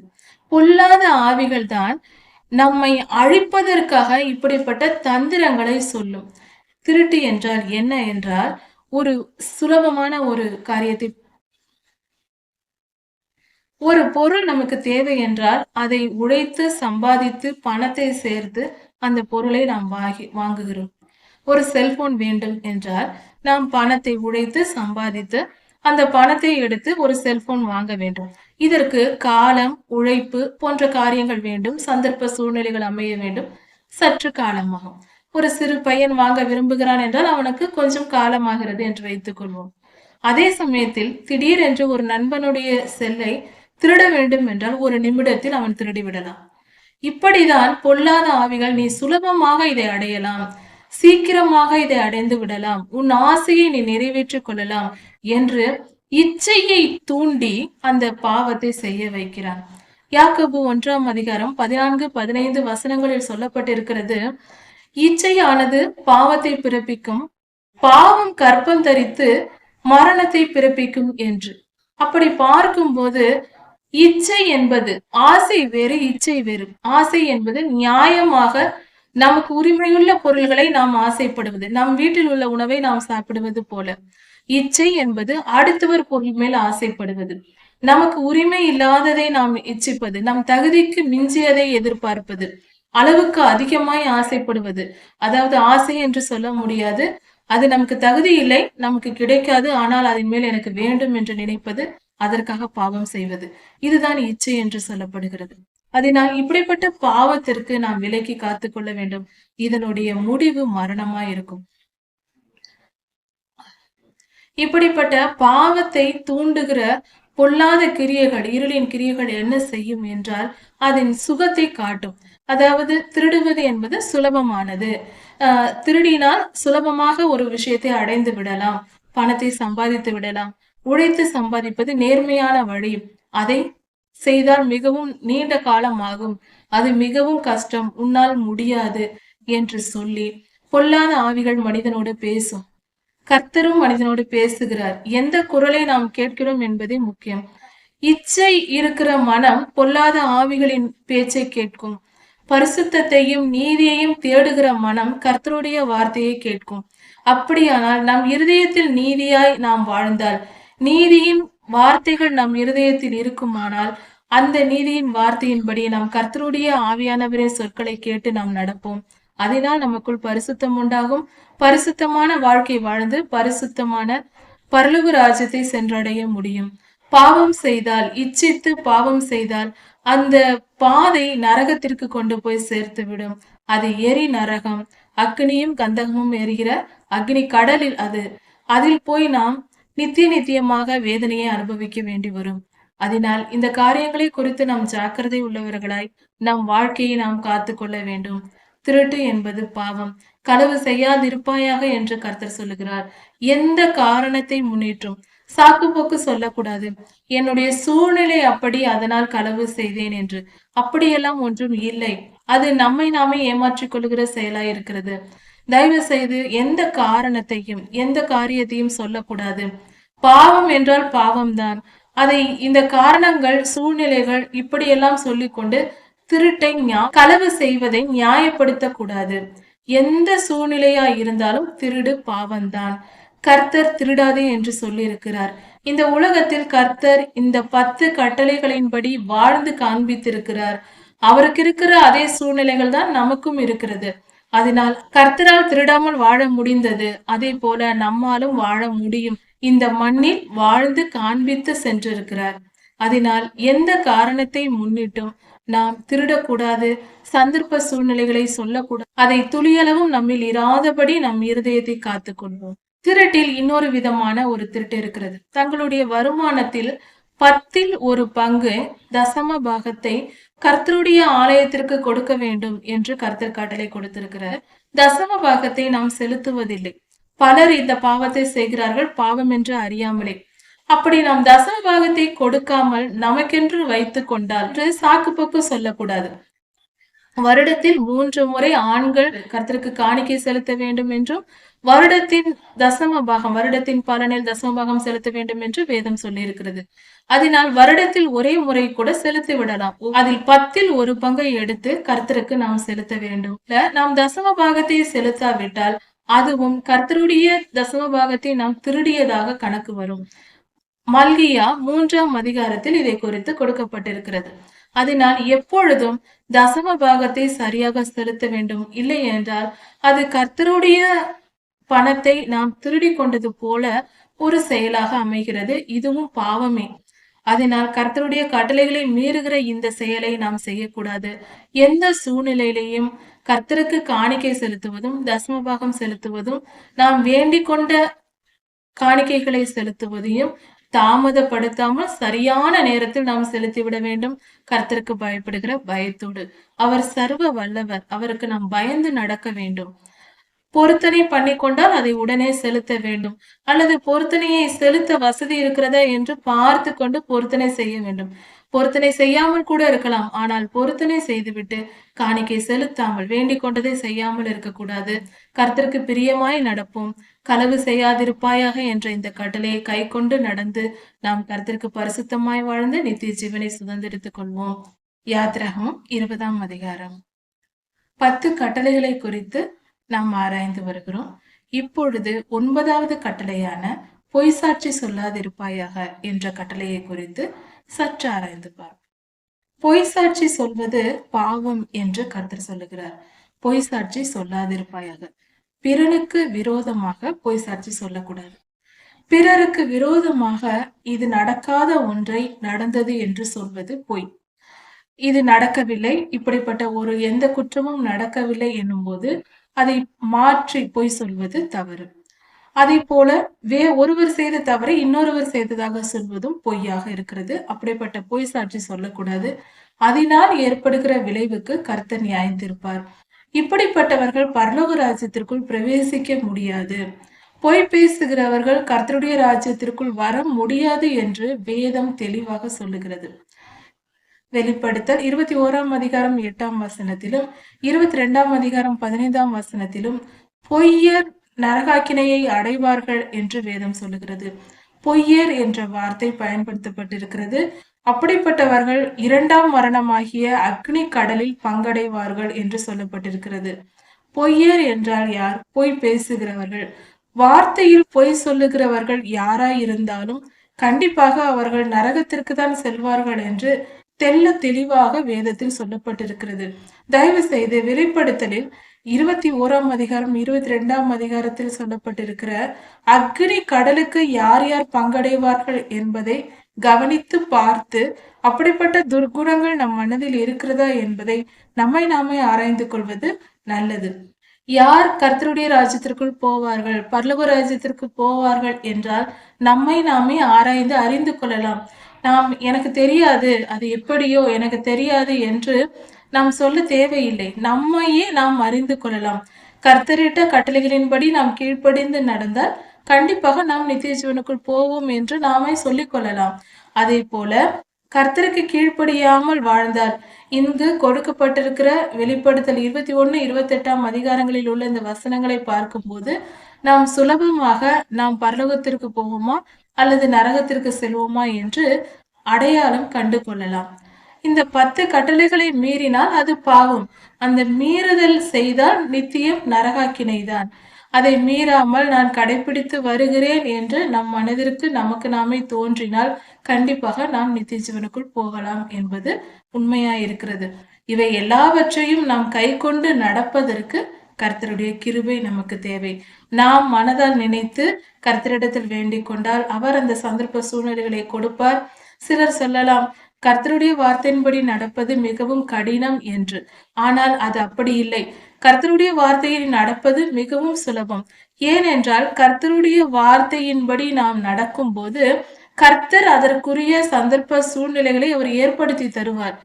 பொல்லாத ஆவிகள் தான் நம்மை அழிப்பதற்காக இப்படிப்பட்ட தந்திரங்களை சொல்லும். திருட்டு என்றால் என்ன என்றால், ஒரு சுலபமான ஒரு காரியத்தை, ஒரு பொருள் நமக்கு தேவை என்றால் அதை உழைத்து சம்பாதித்து பணத்தை சேர்த்து அந்த பொருளை நாம் வாங்குகிறோம். ஒரு செல்போன் வேண்டும் என்றால் நாம் பணத்தை உழைத்து சம்பாதித்து அந்த பணத்தை எடுத்து ஒரு செல்போன் வாங்க வேண்டும். இதற்கு காலம், உழைப்பு போன்ற காரியங்கள் வேண்டும். சந்தர்ப்ப சூழ்நிலைகள் அமைய வேண்டும். சற்று காலமாகும். ஒரு சிறு பையன் வாங்க விரும்புகிறான் என்றால் அவனுக்கு கொஞ்சம் காலமாகிறது என்று வைத்துக் கொள்வோம். அதே சமயத்தில் திடீரென்று ஒரு நண்பனுடைய செல்லை திருட வேண்டும் என்றால் ஒரு நிமிடத்தில் அவன் திருடி விடலாம். இப்படிதான் பொல்லாத ஆவிகள், நீ சுலபமாக இதை அடையலாம், சீக்கிரமாக இதை அடைந்து விடலாம், உன் ஆசையை நீ நிறைவேற்றிக் கொள்ளலாம் என்று இச்சையை தூண்டி அந்த பாவத்தை செய்ய வைக்கிறான். யாக்கோபு 1ஆம் அதிகாரம் 14-15 வசனங்களில் சொல்லப்பட்டிருக்கிறது, இச்சையானது பாவத்தை பிறப்பிக்கும், பாவம் கர்ப்பம் தரித்து மரணத்தை பிறப்பிக்கும் என்று. அப்படி பார்க்கும்போது இச்சை என்பது, ஆசை வேறு இச்சை வேறு. ஆசை என்பது நியாயமாக நமக்கு உரிமையுள்ள பொருள்களை நாம் ஆசைப்படுவது, நம் வீட்டில் உள்ள உணவை நாம் சாப்பிடுவது போல. இச்சை என்பது அடுத்தவர் பொருள் மேல் ஆசைப்படுவது, நமக்கு உரிமை இல்லாததை நாம் இச்சிப்பது, நம் தகுதிக்கு மிஞ்சியதை எதிர்பார்ப்பது, அளவுக்கு அதிகமாய் ஆசைப்படுவது. அதாவது ஆசை என்று சொல்ல முடியாது, அது நமக்கு தகுதி இல்லை, நமக்கு கிடைக்காது, ஆனால் அதன் மேல் எனக்கு வேண்டும் என்று நினைப்பது, அதற்காக பாவம் செய்வது. இதுதான் இச்சை என்று சொல்லப்படுகிறது. அதனால் இப்படிப்பட்ட பாவத்திற்கு நாம் விலக்கி காத்து கொள்ள வேண்டும். இதனுடைய முடிவு மரணமாய் இருக்கும். இப்படிப்பட்ட பாவத்தை தூண்டுகிற பொல்லாத கிரியைகள், இருளின் கிரியைகள் என்ன செய்யும் என்றால் அதன் சுகத்தை காட்டும். அதாவது திருடுவது என்பது சுலபமானது. திருடினால் சுலபமாக ஒரு விஷயத்தை அடைந்து விடலாம், பணத்தை சம்பாதித்து விடலாம். உழைத்து சம்பாதிப்பது நேர்மையான வழி. அதை செய்தால் மிகவும் நீண்ட காலம் ஆகும், அது மிகவும் கஷ்டம், உன்னால் முடியாது என்று சொல்லி பொல்லாத ஆவிகள் மனிதனோடு பேசும். கர்த்தரும் மனிதனோடு பேசுகிறார். எந்த குரலை நாம் கேட்கிறோம் என்பதே முக்கியம். இச்சை இருக்கிற மனம் பொல்லாத ஆவிகளின் பேச்சை கேட்கும். பரிசுத்தத்தையும் நீதியையும் தேடுகிற மனம் கர்த்தருடைய வார்த்தையை கேட்கும். அப்படியானால் நம் இருதயத்தில் நீதியாய் நாம் வாழ்ந்தால், நீதியின் வார்த்தைகள் நம் இருதயத்தில் இருக்குமானால், அந்த நீதியின் வார்த்தையின்படி நாம் கர்த்தருடைய ஆவியானவரின் சொற்களை கேட்டு நாம் நடப்போம். அதனால் நமக்குள் பரிசுத்தம் உண்டாகும். பரிசுத்தமான வாழ்க்கை வாழ்ந்து பரிசுத்தமான பரலோக ராஜ்யத்தை சென்றடைய முடியும். பாவம் செய்தால், இச்சித்து பாவம் செய்தால் அந்த பாதை நரகத்திற்கு கொண்டு போய் சேர்த்து விடும். அது எரி நரகம், அக்னியும் கந்தகமும் எரிகிற அக்னி கடலில் அதில் போய் நாம் நித்தியமாக வேதனையை அனுபவிக்க வேண்டி வரும். அதனால் இந்த காரியங்களை குறித்து நாம் ஜாக்கிரதை உள்ளவர்களாய் நம் வாழ்க்கையை நாம் காத்து கொள்ள வேண்டும். திருட்டு என்பது பாவம். களவு செய்யாதிருப்பாயாக என்று கர்த்தர் சொல்லுகிறார். எந்த காரணத்தை முன்னிட்டும் சாக்கு போக்கு சொல்லக்கூடாது. என்னுடைய சூழ்நிலை அப்படி, அதனால் களவு செய்தேன் என்று. அப்படியெல்லாம் ஒன்றும் இல்லை. அது நம்மை நாமே ஏமாற்றிக் கொள்கிற செயலாய் இருக்கிறது. தயவு செய்து எந்த காரணத்தையும் எந்த காரியத்தையும் சொல்லக்கூடாது. பாவம் என்றால் பாவம்தான். அதை இந்த காரணங்கள், சூழ்நிலைகள் இப்படியெல்லாம் சொல்லிக்கொண்டு திருட்டை களவு செய்வதை நியாயப்படுத்த கூடாது. எந்த சூழ்நிலையா இருந்தாலும் திருடு பாவம்தான். கர்த்தர் திருடாதே என்று சொல்லி இருக்கிறார். இந்த உலகத்தில் கர்த்தர் இந்த 10 கட்டளைகளின்படி வாழ்ந்து காண்பித்திருக்கிறார். அவருக்கு இருக்கிற அதே சூழ்நிலைகள் தான் நமக்கும் இருக்கிறது. அதனால் கர்த்தரால் திருடாமல் வாழ முடிந்தது, அதே போல நம்மாலும் வாழ முடியும். இந்த மண்ணில் வாழ்ந்து காண்பித்து சென்றிருக்கிறார். அதனால் எந்த காரணத்தை முன்னிட்டும் நாம் திருடக்கூடாது. சந்தர்ப்ப சூழ்நிலைகளை சொல்லக்கூடாது. அதை துளியளவும் நம்மில் இராதபடி நம் இருதயத்தை காத்துக்கொள்வோம். திருட்டில் இன்னொரு விதமான ஒரு திருட்டு இருக்கிறது. தங்களுடைய வருமானத்தில் 10ல் 1 பங்கு தசம பாகத்தை கர்த்தருடைய ஆலயத்திற்கு கொடுக்க வேண்டும் என்று கர்த்தர் கட்டளை கொடுத்திருக்கிறார். தசம பாகத்தை நாம் செலுத்துவதில்லை. பலர் இந்த பாவத்தை செய்கிறார்கள், பாவம் என்று அறியாமலே. அப்படி நாம் தசம பாகத்தை கொடுக்காமல் நமக்கென்று வைத்து கொண்டால் சாக்கு போக்கு சொல்லக்கூடாது. வருடத்தில் 3 முறை ஆண்கள் கர்த்தருக்கு காணிக்கை செலுத்த வேண்டும் என்றும், வருடத்தின் பலனில் தசம பாகம் செலுத்த வேண்டும் என்று வேதம் சொல்லி இருக்கிறது. அதனால் வருடத்தில் ஒரே முறை கூட செலுத்தி விடலாம். அதில் 10ல் 1 பங்கை எடுத்து கர்த்தருக்கு நாம் செலுத்த வேண்டும். நாம் தசம பாகத்தை செலுத்தாவிட்டால் அதுவும் கர்த்தருடைய தசம பாகத்தை நாம் திருடியதாக கணக்கு வரும். மல்கியா 3ஆம் அதிகாரத்தில் இதை குறித்து கொடுக்கப்பட்டிருக்கிறது. அதனால் எப்பொழுதும் தசம பாகத்தை சரியாக செலுத்த வேண்டும். இல்லை என்றால் அது கர்த்தருடைய பணத்தை நாம் திருடி கொண்டது போல ஒரு செயலாக அமைகிறது. இதுவும் பாவமே. அதனால் கர்த்தருடைய கட்டளைகளை மீறுகிற இந்த செயலை நாம் செய்யக்கூடாது. எந்த சூழ்நிலையிலையும் கர்த்தருக்கு காணிக்கை செலுத்துவதும் தசம பாகம் செலுத்துவதும், நாம் வேண்டிக் கொண்ட காணிக்கைகளை செலுத்துவதையும் தாமதப்படுத்தாமல் சரியான நேரத்தில் நாம் செலுத்திவிட வேண்டும். கர்த்தருக்கு பயப்படுகிற பயத்தோடு. அவர் சர்வ வல்லவர். அவருக்கு நாம் பயந்து நடக்க வேண்டும். பொருத்தனை பண்ணி கொண்டால் அதை உடனே செலுத்த வேண்டும். அல்லது பொருத்தனையை செலுத்த வசதி இருக்கிறதா என்று பார்த்து கொண்டு பொருத்தனை செய்ய வேண்டும். பொருத்தனை செய்யாமல் கூட இருக்கலாம். ஆனால் பொருத்தனை செய்துவிட்டு காணிக்கை செலுத்தாமல், வேண்டிக் கொண்டதை செய்யாமல் இருக்கக்கூடாது. கர்த்தருக்கு பிரியமாய் நடப்போம். களவு செய்யாதிருப்பாயாக என்ற இந்த கட்டளையை கை கொண்டு நடந்து நாம் கர்த்தருக்கு பரிசுத்தமாய் வாழ்ந்து நித்திய ஜீவனை சுதந்திரித்துக் கொள்வோம். யாத்திராகமம் 20ஆம் அதிகாரம். 10 கட்டளைகளை குறித்து நாம் ஆராய்ந்து வருகிறோம். இப்பொழுது 9வது கட்டளையான பொய் சாட்சி சொல்லாதிருப்பாயாக என்ற கட்டளையை குறித்து சற்று ஆராய்ந்து பார்ப்போம். பொய் சாட்சி சொல்வது பாவம் என்று கர்த்தர் சொல்லுகிறார். பொய் சாட்சி சொல்லாதிருப்பாயாக. பிறனுக்கு விரோதமாக பொய் சாட்சி சொல்லக்கூடாது. பிறருக்கு விரோதமாக இது நடக்காத ஒன்றை நடந்தது என்று சொல்வது பொய். இது நடக்கவில்லை, இப்படிப்பட்ட ஒரு எந்த குற்றமும் நடக்கவில்லை என்னும் போது அதை மாற்றி பொய் சொல்வது தவறு. அதே போல ஒருவர் செய்த தவறை இன்னொருவர் செய்ததாக சொல்வதும் பொய்யாக இருக்கிறது. அப்படிப்பட்ட பொய் சாட்சி சொல்லக்கூடாது. அதனால் ஏற்படுகிற விளைவுக்கு கர்த்தர் நியாயம் தீர்ப்பார். இப்படிப்பட்டவர்கள் பரலோக ராஜ்யத்திற்குள் பிரவேசிக்க முடியாது. பொய் பேசுகிறவர்கள் கர்த்தருடைய ராஜ்யத்திற்குள் வர முடியாது என்று வேதம் தெளிவாக சொல்லுகிறது. வெளிப்படுத்தல் 21ஆம் அதிகாரம் 8ஆம் வசனத்திலும் 22ஆம் அதிகாரம் 15ஆம் வசனத்திலும் பொய்யர் நரகாக்கினையை அடைவார்கள் என்று வேதம் சொல்லுகிறது. பொய்யர் என்ற வார்த்தை பயன்படுத்தப்பட்டிருக்கிறது. அப்படிப்பட்டவர்கள் 2ஆம் மரணமாகிய அக்னி கடலில் பங்கடைவார்கள் என்று சொல்லப்பட்டிருக்கிறது. பொய்யர் என்றால் யார்? பொய் பேசுகிறவர்கள். வார்த்தையில் பொய் சொல்லுகிறவர்கள் யாராய் இருந்தாலும் கண்டிப்பாக அவர்கள் நரகத்திற்கு தான் செல்வார்கள் என்று தெள்ள தெளிவாக வேதத்தில் சொல்லப்பட்டிருக்கிறது. தயவு செய்து வெளிப்படுத்தலில் 21ஆம் அதிகாரம் 22ஆம் அதிகாரத்தில் சொல்லப்பட்டிருக்கிற அக்னி கடலுக்கு யார் யார் பங்கடைவார்கள் என்பதை கவனித்து பார்த்து அப்படிப்பட்ட துர்குணங்கள் நம் மனதில் இருக்கிறதா என்பதை நம்மை நாமே ஆராய்ந்து கொள்வது நல்லது. யார் கர்த்தருடைய ராஜ்யத்திற்குள் போவார்கள், பரலோக ராஜ்யத்திற்கு போவார்கள் என்றால் நம்மை நாமே ஆராய்ந்து அறிந்து கொள்ளலாம். எனக்கு தெரியாது, அது எப்படியோ எனக்கு தெரியாது என்று நாம் சொல்ல தேவையில்லை. நம்மையே நாம் அறிந்து கொள்ளலாம். கர்த்தரிட்ட கட்டளைகளின்படி நாம் கீழ்ப்படிந்து நடந்தால் கண்டிப்பாக நாம் நித்திய ஜீவனுக்குள் போவோம் என்று நாமே சொல்லிக் கொள்ளலாம். அதே போல கர்த்தருக்கு கீழ்ப்படியாமல் வாழ்ந்தால் இங்கு கொடுக்கப்பட்டிருக்கிற வெளிப்படுத்தல் 21, 28ஆம் அதிகாரங்களில் உள்ள இந்த வசனங்களை பார்க்கும்போது நாம் சுலபமாக நாம் பரலோகத்திற்கு போவோமா அல்லது நரகத்திற்கு செல்வோமா என்று அடையாளம் கண்டு கொள்ளலாம். இந்த 10 கட்டளைகளை மீறினால் அது பாவம். அந்த மீறுதல் செய்தால் நித்தியம் நரகாக்கினைதான். அதை மீறாமல் நான் கடைபிடித்து வருகிறேன் என்று நம் மனதிற்கு நமக்கு நாமே தோன்றினால் கண்டிப்பாக நாம் நித்திய ஜீவனுக்குள் போகலாம் என்பது உண்மையாயிருக்கிறது. இவை எல்லாவற்றையும் நாம் கை கொண்டு நடப்பதற்கு கர்த்தருடைய கிருபை நமக்கு தேவை. நாம் மனதால் நினைத்து கர்த்தரிடத்தில் வேண்டிக் கொண்டால் அவர் அந்த சந்தர்ப்ப சூழ்நிலைகளை கொடுப்பார். சிலர் சொல்லலாம், கர்த்தருடைய வார்த்தையின்படி நடப்பது மிகவும் கடினம் என்று. ஆனால் அது அப்படி இல்லை. கர்த்தருடைய வார்த்தையை நடப்பது மிகவும் சுலபம். ஏனென்றால் கர்த்தருடைய வார்த்தையின்படி நாம் நடக்கும் போது கர்த்தர் அதற்குரிய சந்தர்ப்ப சூழ்நிலைகளை அவர் ஏற்படுத்தி தருவார்.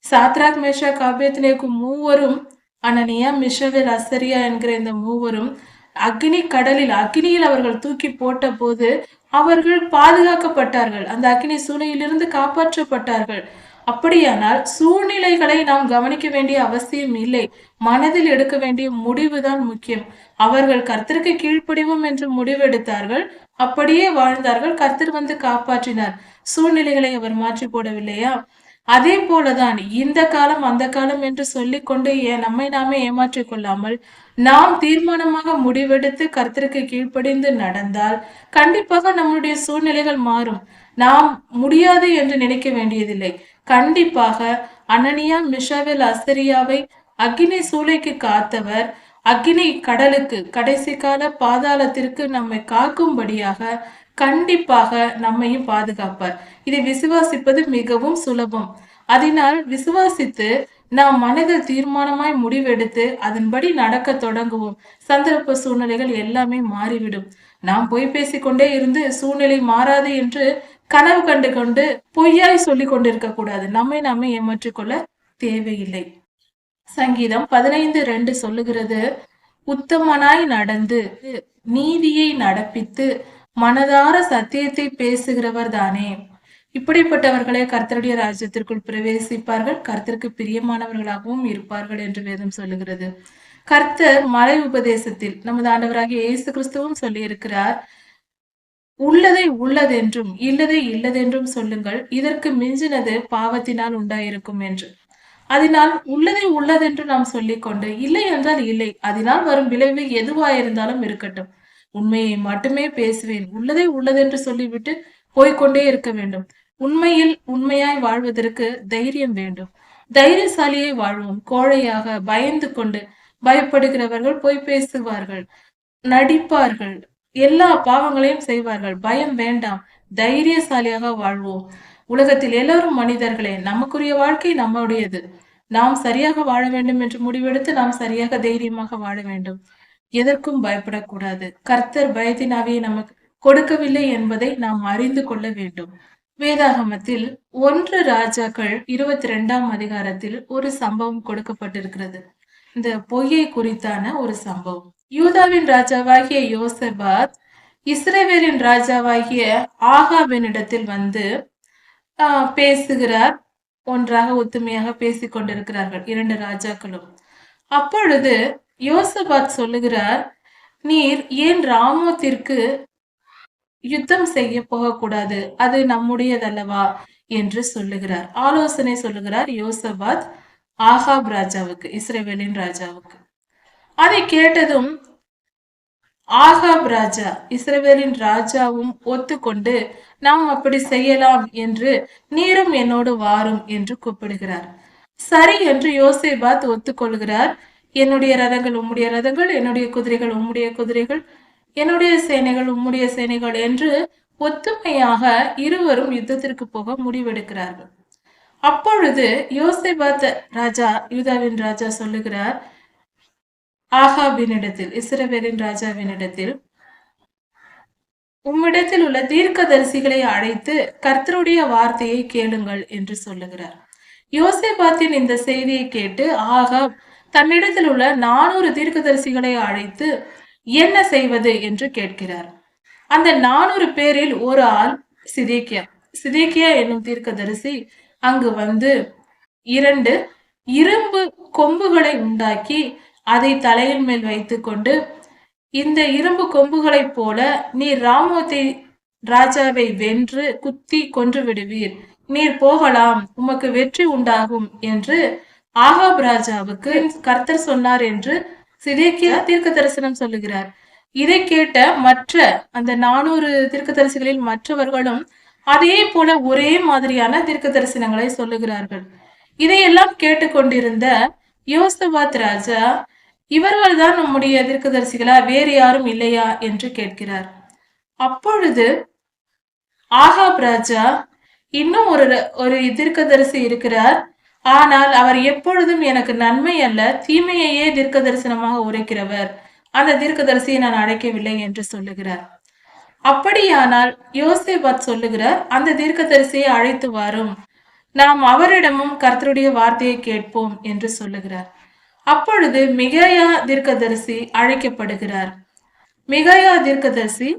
சாத்ராக், மேஷாக், ஆபேத்நேகோ மூவரும், அனனியா, மிஷவேல், அசரியா என்கிற இந்த மூவரும் அக்னியில் அவர்கள் தூக்கி போட்ட போது அவர்கள் பாதுகாக்கப்பட்டார்கள். அந்த அக்னி சூளையிலிருந்து காப்பாற்றப்பட்டார்கள். அப்படியானால் சூழ்நிலைகளை நாம் கவனிக்க வேண்டிய அவசியம் இல்லை. மனதில் எடுக்க வேண்டிய முடிவுதான் முக்கியம். அவர்கள் கர்த்தருக்கு கீழ்ப்படிவோம் என்று முடிவெடுத்தார்கள். அப்படியே வாழ்ந்தார்கள். கர்த்தர் வந்து காப்பாற்றினார். சூழ்நிலைகளை அவர் மாற்றி போடவில்லையா? அதே போலதான் இந்த காலம் அந்த காலம் என்று சொல்லிக்கொண்டு நம்மை நாமே ஏமாற்றிக் கொள்ளாமல் நாம் தீர்மானமாக முடிவெடுத்து கர்த்தருக்கு கீழ்ப்படிந்து நடந்தால் கண்டிப்பாக நம்முடைய சூழ்நிலைகள் மாறும். நாம் முடியாது என்று நினைக்க வேண்டியதில்லை. கண்டிப்பாக அனனியா, மிஷாவேல், அசரியாவை அக்னி சூளைக்கு காத்தவர் அக்னி கடலுக்கு, கடைசி கால பாதாளத்திற்கு நம்மை காக்கும்படியாக கண்டிப்பாக நம்மையும் பாதுகாப்பார். இதை விசுவாசிப்பது மிகவும் சுலபம். அதனால் விசுவாசித்து நாம் மனதில் தீர்மானமாய் முடிவெடுத்து அதன்படி நடக்க தொடங்குவோம். சந்தர்ப்ப சூழ்நிலைகள் எல்லாமே மாறிவிடும். நாம் பொய் பேசிக்கொண்டே இருந்து சூழ்நிலை மாறாது என்று கனவு கண்டு கொண்டு பொய்யாய் சொல்லிக் கொண்டிருக்க கூடாது. நம்மை நாமே ஏமாற்றிக் கொள்ள தேவையில்லை. சங்கீதம் 15:2 சொல்லுகிறது, உத்தமனாய் நடந்து நீதியை நடப்பித்து மனதார சத்தியத்தை பேசுகிறவர் தானே. இப்படிப்பட்டவர்களே கர்த்தருடைய ராஜ்யத்திற்குள் பிரவேசிப்பார்கள், கர்த்தருக்கு பிரியமானவர்களாகவும் இருப்பார்கள் என்று வேதம் சொல்லுகிறது. கர்த்தர் மலை உபதேசத்தில் நமது ஆண்டவராகிய இயேசு கிறிஸ்துவும் சொல்லி இருக்கிறார், உள்ளதை உள்ளதென்றும் இல்லதை இல்லதென்றும் சொல்லுங்கள், இதற்கு மிஞ்சினது பாவத்தினால் உண்டாயிருக்கும் என்று. அதனால் உள்ளதை உள்ளதென்று நாம் சொல்லிக்கொண்டு இல்லை என்றால் இல்லை, அதனால் வரும் விளைவு எதுவாயிருந்தாலும் இருக்கட்டும், உண்மையை மட்டுமே பேசுவேன், உள்ளதை உள்ளதென்று சொல்லிவிட்டு போய்கொண்டே இருக்க வேண்டும். உண்மையில் உண்மையாய் வாழ்வதற்கு தைரியம் வேண்டும். தைரியசாலியை வாழ்வோம். கோழையாக பயந்து கொண்டு பயப்படுகிறவர்கள் பொய் பேசுவார்கள், நடிப்பார்கள், எல்லா பாவங்களையும் செய்வார்கள். பயம் வேண்டாம். தைரியசாலியாக வாழ்வோம். உலகத்தில் எல்லோரும் மனிதர்களே. நமக்குரிய வாழ்க்கை நம்முடையது. நாம் சரியாக வாழ வேண்டும் என்று முடிவெடுத்து நாம் சரியாக தைரியமாக வாழ வேண்டும். எதற்கும் பயப்படக்கூடாது. கர்த்தர் பயத்தின் ஆவியை நமக்கு கொடுக்கவில்லை என்பதை நாம் அறிந்து கொள்ள வேண்டும். வேதாகமத்தில் 1 ராஜாக்கள் 22ஆம் அதிகாரத்தில் ஒரு சம்பவம் கொடுக்கப்பட்டிருக்கிறது. இந்த பொய்யை குறித்தான ஒரு சம்பவம். யூதாவின் ராஜாவாகிய யோசபாத் இஸ்ரவேலின் ராஜாவாகிய ஆகாபினிடத்தில் வந்து பேசுகிறார். ஒன்றாக ஒத்துமையாக பேசிக் கொண்டிருக்கிறார்கள் இரண்டு ராஜாக்களும். அப்பொழுது யோசபாத் சொல்லுகிறார், நீர் ஏன் ராமோத்திற்கு யுத்தம் செய்ய போகக்கூடாது, அது நம்முடையதல்லவா என்று சொல்லுகிறார். ஆலோசனை சொல்லுகிறார் யோசபாத் ஆகாப் ராஜாவுக்கு, இஸ்ரவேலின் ராஜாவுக்கு. அதை கேட்டதும் ஆகாப் ராஜா, இஸ்ரவேலின் ராஜாவும் ஒத்துக்கொண்டு நாம் அப்படி செய்யலாம் என்று, நீரும் என்னோடு வாரும் என்று கூப்பிடுகிறார். சரி என்று யோசேபாத் ஒத்துக்கொள்கிறார். என்னுடைய ரதங்கள் உம்முடைய ரதங்கள், என்னுடைய குதிரைகள் உம்முடைய குதிரைகள், என்னுடைய சேனைகள் உம்முடைய சேனைகள் என்று ஒத்துமையாக இருவரும் யுத்தத்திற்கு போக முடிவெடுக்கிறார்கள். அப்பொழுது யோசேபாத் ராஜா, யூதாவின் ராஜா சொல்லுகிறார் ஆகாபினிடத்தில், இஸ்ரவேலின் ராஜாவினிடத்தில், உம்மிடத்தில் உள்ள தீர்க்கதரிசிகளை அழைத்து கர்த்தருடைய வார்த்தையை கேளுங்கள் என்று சொல்லுகிறார். யோசேபாத்தின் இந்த செய்தியை கேட்டு ஆகாப் தன்னிடத்தில் உள்ள 400 தீர்க்கதரிசிகளை அழைத்து என்ன செய்வது என்று கேட்கிறார். அந்த 400 பேரில் ஒரு ஆள் சிதேக்கியா. சிதேக்கியா என்னும் தீர்க்கதரிசி அங்கு வந்து 2 இரும்பு கொம்புகளை உண்டாக்கி அதை தலையின் மேல் வைத்துக் கொண்டு, இந்த இரும்பு கொம்புகளைப் போல நீர் ராமோத்தை ராஜாவை வென்று குத்தி கொன்று விடுவீர், நீர் போகலாம், உமக்கு வெற்றி உண்டாகும் என்று ஆகாப் ராஜாவுக்கு கர்த்தர் சொன்னார் என்று சிதேக்கியா தீர்க்க தரிசனம் சொல்லுகிறார். இதை கேட்ட மற்ற அந்த 400 தீர்க்க தரிசிகளில் மற்றவர்களும் அதே போல ஒரே மாதிரியான தீர்க்க தரிசனங்களை சொல்லுகிறார்கள். இதையெல்லாம் கேட்டுக்கொண்டிருந்த யோசபாத் ராஜா, இவர்கள் தான் நம்முடைய தீர்க்கதரிசிகளா, வேறு யாரும் இல்லையா என்று கேட்கிறார். அப்பொழுது ஆகாப் ராஜா, இன்னும் ஒரு தீர்க்கதரிசி இருக்கிறார், ஆனால் அவர் எப்பொழுதும் எனக்கு நன்மை அல்ல தீமையையே தீர்க்க தரிசனமாக உரைக்கிறவர், அந்த தீர்க்கதரிசியை நான் அழைக்கவில்லை என்று சொல்லுகிறார். அப்படியானால் யோசேபாத் சொல்லுகிறார், அந்த தீர்க்கதரிசியை அழைத்து வரும், நாம் அவரிடமும் கர்த்தருடைய வார்த்தையை கேட்போம் என்று சொல்லுகிறார். அப்பொழுது மிகாயா தீர்க்கதரிசி அழைக்கப்படுகிறார். மிகாயா தீர்க்கதரிசி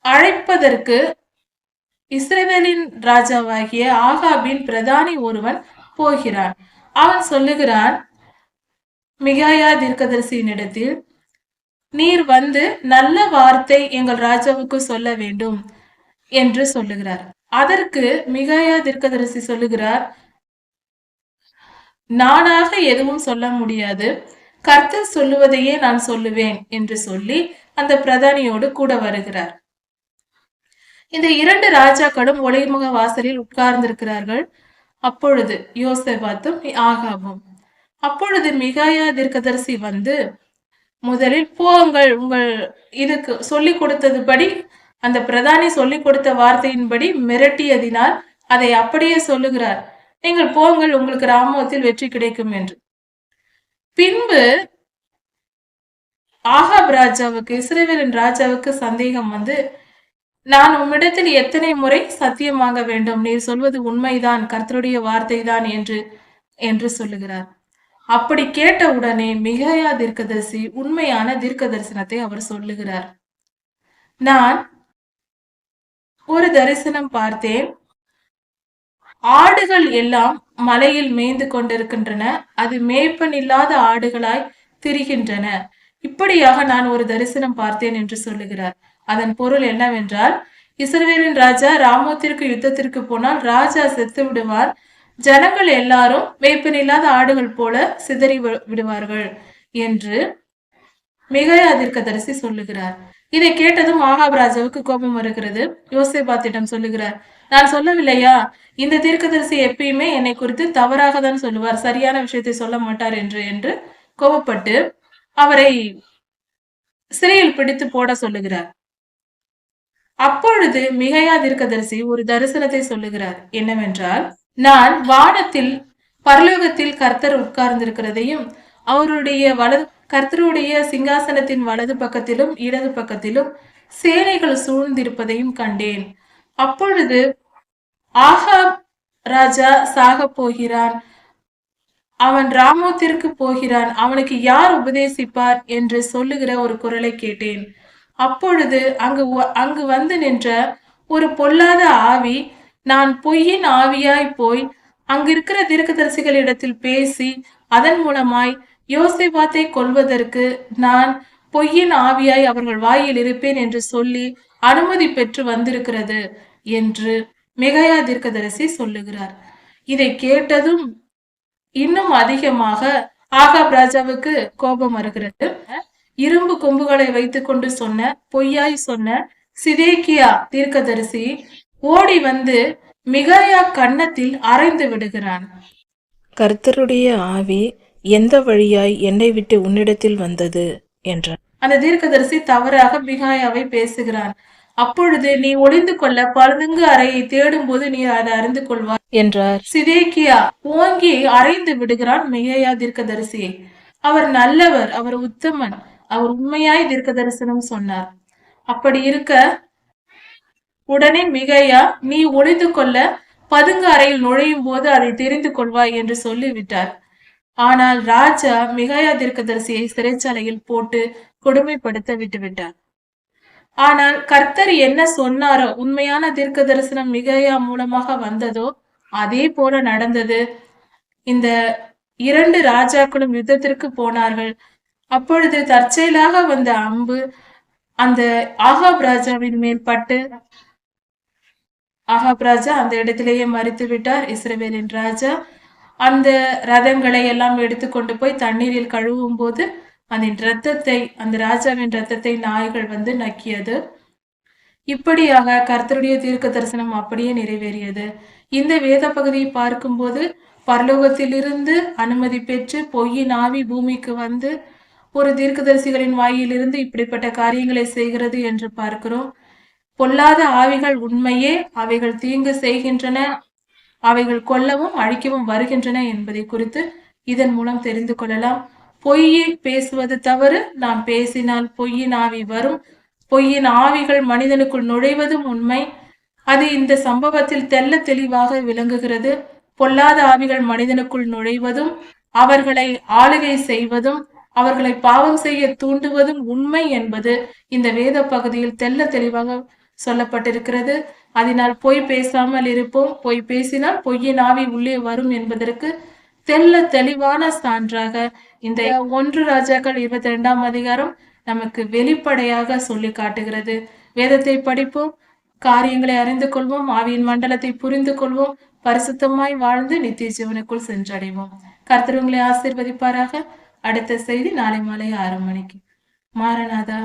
அழைப்பதற்கு இஸ்ரவேலின் ராஜாவாகிய ஆகாபின் பிரதானி ஒருவன் போகிறான். அவன் சொல்லுகிறான் மிகாயா தீர்க்கதரிசியினிடத்தில், நீர் வந்து நல்ல வார்த்தை எங்கள் ராஜாவுக்கு சொல்ல வேண்டும் என்று சொல்லுகிறார். அதற்கு மிகாயா தீர்க்கதரிசி சொல்லுகிறார், நானாக எதுவும் சொல்ல முடியாது, கர்த்தர் சொல்லுவதையே நான் சொல்லுவேன் என்று சொல்லி அந்த பிரதானியோடு கூட வருகிறார். இந்த 2 ராஜாக்களும் ஒளிமுக வாசலில் உட்கார்ந்திருக்கிறார்கள். அப்பொழுது யோசபாத்தும் ஆகாபும். அப்பொழுது மிகாயா தீர்க்கதரிசி வந்து, முதலில் போங்கள், உங்கள் இதுக்கு சொல்லி கொடுத்ததுபடி, அந்த பிரதானி சொல்லி கொடுத்த வார்த்தையின்படி மிரட்டியதினால் அதை அப்படியே சொல்லுகிறார், நீங்கள் போங்கள், உங்களுக்கு ராமோத்தில் வெற்றி கிடைக்கும் என்று. பின்பு ஆகாப் ராஜாவுக்கு, இஸ்ரவேலின் ராஜாவுக்கு சந்தேகம் வந்து, நான் உம்மிடத்தில் எத்தனை முறை சத்தியமாக வேண்டும், நீர் சொல்வது உண்மைதான், கர்த்தருடைய வார்த்தை தான் என்று சொல்லுகிறார். அப்படி கேட்ட உடனே மிகாயா தீர்க்கதரிசி உண்மையான தீர்க்க தரிசனத்தை அவர் சொல்லுகிறார். நான் ஒரு தரிசனம் பார்த்தேன், ஆடுகள் எல்லாம் மலையில் மேய்ந்து கொண்டிருக்கின்றன, அது மேய்ப்பன் இல்லாத ஆடுகளாய் திரிகின்றன, இப்படியாக நான் ஒரு தரிசனம் பார்த்தேன் என்று சொல்லுகிறார். அதன் பொருள் என்னவென்றால், இஸ்ரவேலின் ராஜா ராமோத்திற்கு யுத்தத்திற்கு போனால் ராஜா செத்து விடுவார், ஜனங்கள் எல்லாரும் மேய்ப்பன் இல்லாத ஆடுகள் போல சிதறி விடுவார்கள் என்று மிகாயா தீர்க்கதரிசி சொல்லுகிறார். இதை கேட்டதும் ஆகாப் ராஜாவுக்கு கோபம் வருகிறது. யோசேபாத்திடம் சொல்லுகிறார், நான் சொல்லவில்லையா, இந்த தீர்க்கதரிசி எப்பயுமே என்னை குறித்து தவறாக தான் சொல்லுவார், சரியான விஷயத்தை சொல்ல மாட்டார் என்று கோபப்பட்டு அவரை சிறையில் பிடித்து போட சொல்லுகிறார். அப்பொழுது மிகாயா தீர்க்கதரிசி ஒரு தரிசனத்தை சொல்லுகிறார். என்னவென்றால், நான் வானத்தில் பரலோகத்தில் கர்த்தர் உட்கார்ந்திருக்கிறதையும், அவருடைய கர்த்தருடைய சிங்காசனத்தின் வலது பக்கத்திலும் இடது பக்கத்திலும் சேனைகள் சூழ்ந்திருப்பதையும் கண்டேன். அப்பொழுது ஆகாப் ராஜா சாக போகிறான், அவன் ராமோத்திற்கு போகிறான், அவனுக்கு யார் உபதேசிப்பார் என்று சொல்லுகிற ஒரு குரலை கேட்டேன். அப்பொழுது அங்கு வந்து நின்ற ஒரு பொல்லாத ஆவி, நான் பொய்யின் ஆவியாய் போய் அங்கிருக்கிற தீர்க்கதரிசிகளிடத்தில் பேசி அதன் மூலமாய் யோசேபாத்தை கொல்வதற்கு நான் பொய்யின் ஆவியாய் அவர்கள் வாயில் இருப்பேன் என்று சொல்லி அனுமதி பெற்று வந்திருக்கிறது என்று மிகாயா தீர்க்கதரிசி சொல்லுகிறார். இதை கேட்டதும் இன்னும் அதிகமாக ஆகாப் ராஜாவுக்கு கோபம் வருகிறது. இரும்பு கொம்புகளை வைத்துக் கொண்டு பொய்யாய் சொன்ன சிதேக்கியா தீர்க்கதரிசி ஓடி வந்து மிகாயா கன்னத்தில் அறைந்து விடுகிறான். கர்த்தருடைய ஆவி எந்த வழியாய் என்னை விட்டு உன்னிடத்தில் வந்தது என்றார். அந்த தீர்க்கதரிசி தவறாக மிகாயாவை பேசுகிறான். அப்பொழுது நீ ஒளிந்து கொள்ள பழுதுங்கு அறையை தேடும் போது நீ அதை அறிந்து கொள்வாய் என்றார். சிதேக்கியா ஓங்கி அறைந்து விடுகிறான் மிகாயா தீர்க்கதரிசியை. அவர் நல்லவர், அவர் உத்தமன், அவர் உண்மையாய் தீர்க்க தரிசனம் சொன்னார். அப்படி இருக்க உடனே மிகாயா நீ ஒளிந்து கொள்ள பதுங்கு அறையில் நுழையும் போது அதை தெரிந்து கொள்வாய் என்று சொல்லிவிட்டார். ஆனால் ராஜா மிகாயா தீர்க்கதரிசியை சிறைச்சாலையில் போட்டு கொடுமைப்படுத்த விட்டுவிட்டார். ஆனால் கர்த்தர் என்ன சொன்னாரோ, உண்மையான தீர்க்க தரிசனம் மிகாயா மூலமாக வந்ததோ அதே போல நடந்தது. இந்த 2 ராஜாக்களும் யுத்தத்திற்கு போனார்கள். அப்பொழுது தற்செயலாக வந்த அம்பு அந்த ஆகாப் ராஜாவின் மேல் பட்டு ஆகாப் ராஜா அந்த இடத்திலேயே மரித்து விட்டார். இஸ்ரவேலின் ராஜா அந்த ரதங்களை எல்லாம் எடுத்துக்கொண்டு போய் தண்ணீரில் கழுவும் போது அந்த ராஜாவின் ரத்தத்தை நாய்கள் வந்து நக்கியது. இப்படியாக கர்த்தருடைய தீர்க்க தரிசனம் அப்படியே நிறைவேறியது. இந்த வேத பகுதியை பார்க்கும்போது பரலோகத்திலிருந்து அனுமதி பெற்று பொய்யின் ஆவி பூமிக்கு வந்து ஒரு தீர்க்கதரிசிகளின் வாயிலிருந்து இப்படிப்பட்ட காரியங்களை செய்கிறது என்று பார்க்கிறோம். பொல்லாத ஆவிகள் உண்மையே, அவைகள் தீங்கு செய்கின்றன, அவைகள் கொல்லவும் அழிக்கவும் வருகின்றன என்பதை குறித்து இதன் மூலம் தெரிந்து கொள்ளலாம். பொய்யை பேசுவது தவறு. நாம் பேசினால் பொய்யின் ஆவி வரும். பொய்யின் ஆவிகள் மனிதனுக்குள் நுழைவதும் உண்மை. அது இந்த சம்பவத்தில் தெல்ல தெளிவாக விளங்குகிறது. பொல்லாத ஆவிகள் மனிதனுக்குள் நுழைவதும் அவர்களை ஆளுகை செய்வதும் அவர்களை பாவம் செய்ய தூண்டுவதும் உண்மை என்பது இந்த வேத பகுதியில் தெல்ல தெளிவாக சொல்லப்பட்டிருக்கிறது. அதனால் பொய் பேசாமல் இருப்போம். பொய் பேசினால் பொய்யின் ஆவி உள்ளே வரும் என்பதற்கு தெல்ல தெளிவான சான்றாக இந்த 1 ராஜாக்கள் 22ஆம் அதிகாரம் நமக்கு வெளிப்படையாக சொல்லி காட்டுகிறது. வேதத்தை படிப்போம், காரியங்களை அறிந்து கொள்வோம், ஆவியின் மண்டலத்தை புரிந்து கொள்வோம், பரிசுத்தமாய் வாழ்ந்து நித்திய ஜீவனுக்குள் சென்றடைவோம். கர்த்தர் உங்களை ஆசீர்வதிப்பாராக. அடுத்த செய்தி நாளை மாலை 6 மணிக்கு. மாரநாதா.